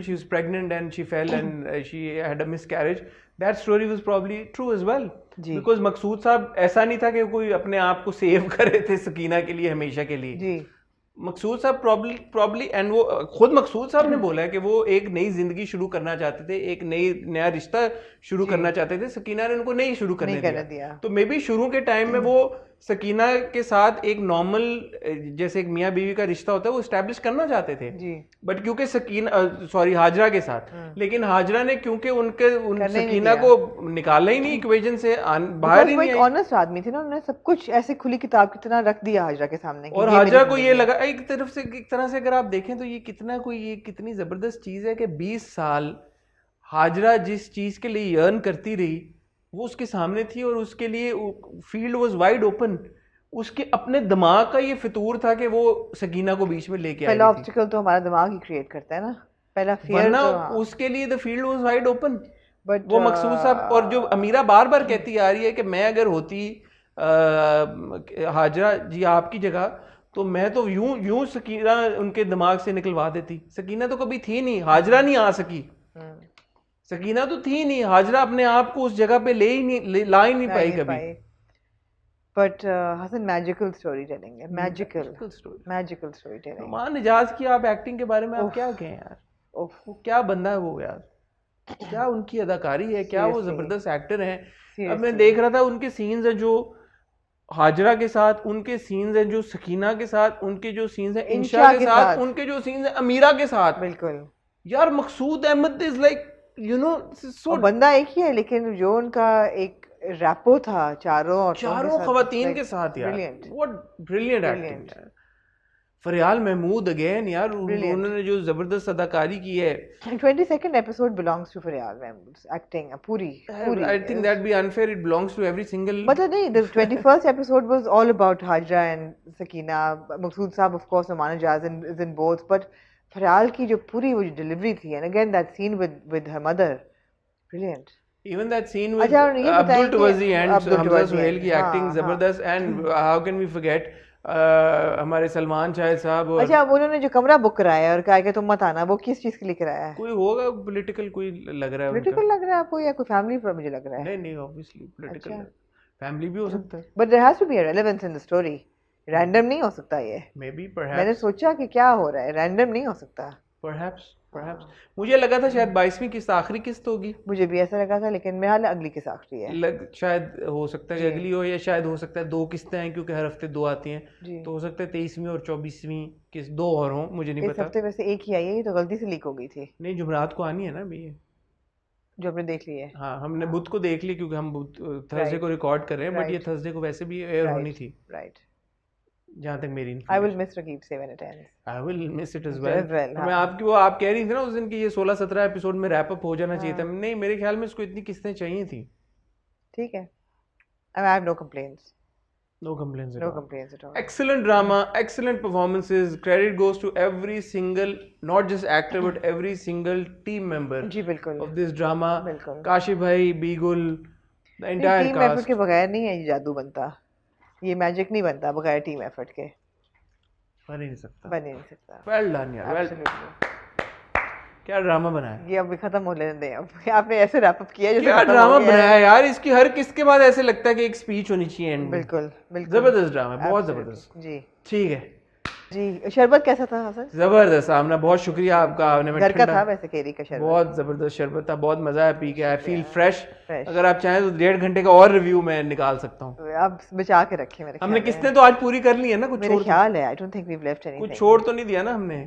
she was pregnant and she fell and she had a miscarriage, that story was probably true as well, because Maqsood Sahab ऐसा नहीं था कि कोई अपने आप को सेव करे थे सकीना के लिए हमेशा के लिए जी। मकसूद साहब प्रॉब्ली एंड वो खुद मकसूद साहब ने बोला है कि वो एक नई जिंदगी शुरू करना चाहते थे, एक नया रिश्ता शुरू करना चाहते थे, सकीना ने उनको नहीं शुरू करने दिया। तो मे बी शुरू के टाइम में वो सकीना के साथ एक नॉर्मल जैसे एक मियाँ बीवी का रिश्ता होता है वो एस्टैब्लिश करना चाहते थे जी। बट क्योंकि हाजरा के साथ, लेकिन हाजरा ने क्योंकि सकीना को निकाला ही नहीं इक्वेशन से, बाहर ही नहीं, ऑनेस्ट आदमी थी ना, उन्होंने सब कुछ ऐसे खुली किताब की तरह रख दिया हाजरा के सामने। और हाजरा को ये लगा एक तरह से अगर आप देखें तो ये कितनी जबरदस्त चीज है कि 20 साल हाजरा जिस चीज के लिए यर्न करती रही वो उसके सामने थी और उसके लिए फील्ड वाज वाइड ओपन। उसके अपने दिमाग का ये फितूर था कि वो सकीना को बीच में लेके आई थी। पहला ऑब्स्टिकल तो हमारा दिमाग ही क्रिएट करता है ना, पहला फियर तो उसके लिए the field was wide open. But वो मकसूद साहब और जो अमीरा बार बार कहती आ रही है कि मैं अगर होती हाजरा जी आपकी जगह तो मैं तो यूं सकीना उनके दिमाग से निकलवा देती। सकीना तो कभी थी नहीं, हाजरा नहीं आ सकी, सकीना तो थी नहीं, हाजरा अपने आप को उस जगह पे ला ही नहीं पाई कभी। But Hasan magical story telling है, मैजिकल स्टोरी टेलिंग। मान इजाज की आप एक्टिंग के बारे में आप क्या कहें यार, वो क्या बंदा है वो यार। क्या उनकी अदाकारी है, क्या वो जबरदस्त एक्टर हैं। अब मैं देख रहा था उनके सीन्स हैं जो हाजरा के साथ, उनके सीन्स हैं जो सकीना के साथ, उनके जो सीन्स हैं इंशा के साथ, उनके जो सीन्स हैं अमीरा के साथ। बिल्कुल यार Maqsood Ahmed is like you know so बंदा एक ही है, लेकिन जो उनका एक रैपो था चारों खवातीन के साथ यार, व्हाट ब्रिलियंट एक्टिंग है। फरियाल महमूद अगेन यार, उन्होंने जो जबरदस्त अदाकारी की है। 22nd episode belongs to Faryal Mehmood acting पूरी। I think that be unfair, it belongs to every single, मतलब नहीं, the 21st episode was all about Hajra and Sakina. मकसूद साहब of course Amana Jaz is in both, but फरियाल की जो पूरी वो delivery थी, and again that scene with her mother, brilliant. Even that scene with Abdul towards the end, Hamza Suhail की acting जबरदस्त, and how can we forget हमारे सलमान शाह साहब। अच्छा, उन्होंने जो कमरा बुक कराया और कहा कि तुम मत आना, वो किस चीज के लिए कराया है? कोई होगा पॉलिटिकल, कोई लग रहा है पॉलिटिकल लग रहा है आपको, या कोई फैमिली पर मुझे लग रहा है? नहीं ऑब्वियसली पॉलिटिकल, फैमिली भी हो सकता है, but there has to be a relevance in the story. Random नहीं हो सकता ये, मे बी परहैप्स। मैंने सोचा कि क्या हो रहा है, रैंडम नहीं हो सकता। परहैप्स मुझे लगा था शायद 22वीं किस्त आखिरी किस्त होगी, मुझे भी ऐसा लगा था, लेकिन मेरे हाल अगली किस्त आखिरी है। शायद हो सकता है कि अगली हो, या शायद हो सकता है 2 किस्तें हैं क्योंकि हर हफ्ते 2 आती हैं, तो हो सकता है 23वीं और 24वीं किस्त 2 और हों, मुझे नहीं पता। इस हफ्ते वैसे एक ही आई है, तो गलती से लीक हो गई थी। नहीं, जुमरात को आनी है ना अभी, जो हमने देख ली है। हाँ, हमने बुध को देख ली क्योंकि हम थर्सडे को रिकॉर्ड कर रहे हैं, बट ये थर्सडे को वैसे भी एयर होनी थी, राइट, जहाँ तक मेरी I will miss Raqib से when it ends. I will miss it as well. मैं आपकी वो आप कह रही थी ना उस दिन कि ये 16-17 एपिसोड में रैप अप हो जाना चाहिए था, नहीं मेरे ख्याल में इसको इतनी किस्तें चाहिए थी। ठीक है, I have no complaints. No complaints at all. Excellent drama, excellent performances. Credit goes to every single, not just actor but every single team member जी बिल्कुल of this drama. बिल्कुल। काशिफ भाई, बीगुल, the entire cast. Team effort के बगैर नहीं है ये जादू बनता, ये मैजिक नहीं बनता बगैर टीम एफर्ट के, बन ही नहीं सकता, बन ही नहीं सकता। वेल डन यार, वेल, क्या ड्रामा बनाया। ये अभी खत्म हो लेने दें, अब आपने ऐसे रैप अप किया जैसे क्या ड्रामा बनाया यार, इसकी हर किस्त के बाद ऐसे लगता है कि एक स्पीच होनी चाहिए एंड। बिल्कुल बिल्कुल, जबरदस्त ड्रामा, बहुत जबरदस्त जी। ठीक है जी, शरबत कैसा था हसन? जबरदस्त आमना, बहुत शुक्रिया आपका, आपने घर का था वैसे केरी का शरबत, बहुत जबरदस्त शरबत था, बहुत मजा आया पी के, आई फील फ्रेश। अगर आप चाहें तो 1.5 घंटे का और रिव्यू मैं निकाल सकता हूँ, आप बचा के रखें मेरे। हमने किस्तें तो आज पूरी कर ली है ना, कुछ मेरे ख्याल है, I don't think we have left anything, कुछ छोड़ तो नहीं दिया ना हमने।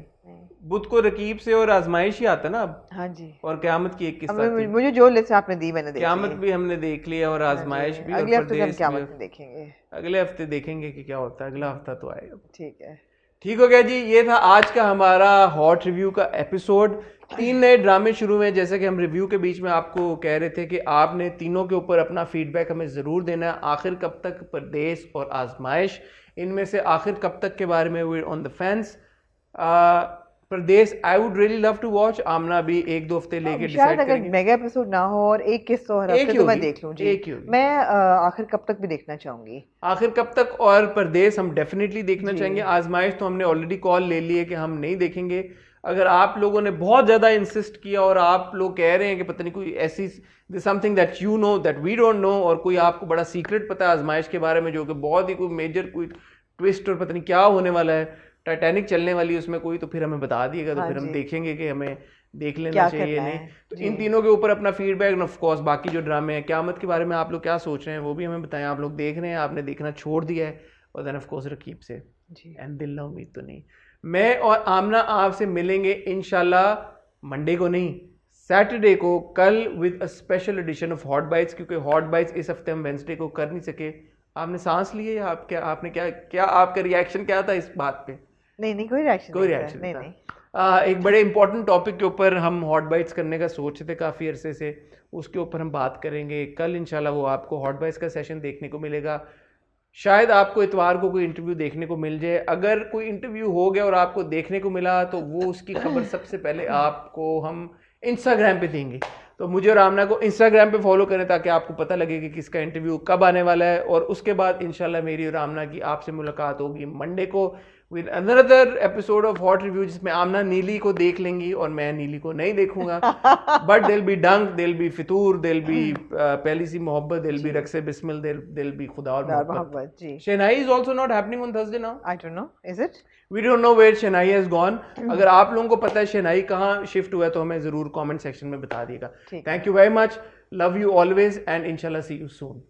बुध को रकीब से और आजमाइश ही आता ना अब। हाँ जी, और क़यामत की एक किस्सा थी, मुझे जो लिस्ट आपने दी मैंने देखी, क़यामत भी हमने देख लिया और आजमाइश भी, अगले हफ्ते हम क़यामत में देखेंगे, अगले हफ्ते देखेंगे कि क्या होता है, अगला हफ्ता तो आएगा। ठीक है, ठीक हो गया जी, ये था आज का हमारा हॉट रिव्यू का एपिसोड। 3 नए ड्रामे शुरू हुए, जैसे कि हम रिव्यू के बीच में आपको कह रहे थे कि आपने तीनों के ऊपर अपना फीडबैक हमें ज़रूर देना है। आखिर कब तक, परदेस और आजमाइश, इनमें से आखिर कब तक के बारे में we on the fence. Pardes I would really love to watch, Amna भी 1-2 हफ्ते लेके डिसाइड अगर मेगा एपिसोड ना हो और एक किस्त हो हर हफ्ते तो मैं देख लूं जी, मैं आखिर कब तक भी देखना चाहूंगी, आखिर कब तक, और परदेस हम डेफिनेटली देखना चाहेंगे। आजमाइश तो हमने ऑलरेडी कॉल ले ली है कि हम नहीं देखेंगे। अगर आप लोगों ने बहुत ज़्यादा इंसिस्ट किया और आप लोग कह रहे हैं कि पता नहीं कोई ऐसी something that you know that we don't know, और कोई आपको बड़ा सीक्रेट पता है आजमाइश के बारे में जो कि बहुत ही कोई मेजर कोई ट्विस्ट और पता नहीं क्या होने वाला है, टाइटैनिक चलने वाली है उसमें कोई, तो फिर हमें बता दिएगा, तो फिर हम देखेंगे कि हमें देख लेना चाहिए नहीं। तो इन तीनों के ऊपर अपना फीडबैक, ऑफ कोर्स बाकी जो ड्रामे हैं, क़यामत के बारे में आप लोग क्या सोच रहे हैं वो भी हमें बताएं। आप लोग देख रहे हैं, आपने देखना छोड़ दिया है, और then of course Raqib Se and दिल ना उम्मीद तो नहीं। मैं और आमना आपसे मिलेंगे इंशाल्लाह मंडे को नहीं, सैटरडे को, कल with a special edition of hot bytes, क्योंकि हॉट बाइट्स इस हफ्ते हम वेंसडे को कर नहीं सके। आपने सांस ली है, आप क्या, आपने क्या आपका रिएक्शन क्या था इस बात पे? नहीं कोई रिएक्शन नहीं। एक बड़े इंपॉर्टेंट टॉपिक के ऊपर हम हॉट बाइट्स करने का सोच रहे थे काफ़ी अरसे से, उसके ऊपर हम बात करेंगे कल इंशाल्लाह। वो आपको हॉट बाइट्स का सेशन देखने को मिलेगा, शायद आपको इतवार को कोई इंटरव्यू देखने को मिल जाए। अगर कोई इंटरव्यू हो गया और आपको देखने को मिला तो वो उसकी खबर सबसे पहले आपको हम इंस्टाग्राम पे देंगे, तो मुझे और आमना को इंस्टाग्राम पे फॉलो करें ताकि आपको पता लगे कि किसका इंटरव्यू कब आने वाला है। और उसके बाद इंशाल्लाह मेरी और आमना की आपसे मुलाकात होगी मंडे को with another episode of Hot Review जिसमें आमना नीली को देख लेंगी और मैं नीली को नहीं देखूंगा. But there'll be Dunk, there'll be Fitur, there'll be पहली सी मोहब्बत, there'll be रक्से Bismil, there'll be खुदा और मोहब्बत. Shenai is also not happening on Thursday now. I don't know. Is it? We don't know where Shenai has gone. अगर आप लोगों को पता है Shenai कहाँ शिफ्ट हुआ है तो हमें जरूर कमेंट सेक्शन में बता दिएगा. Thank you very much. Love you always and inshallah see you soon.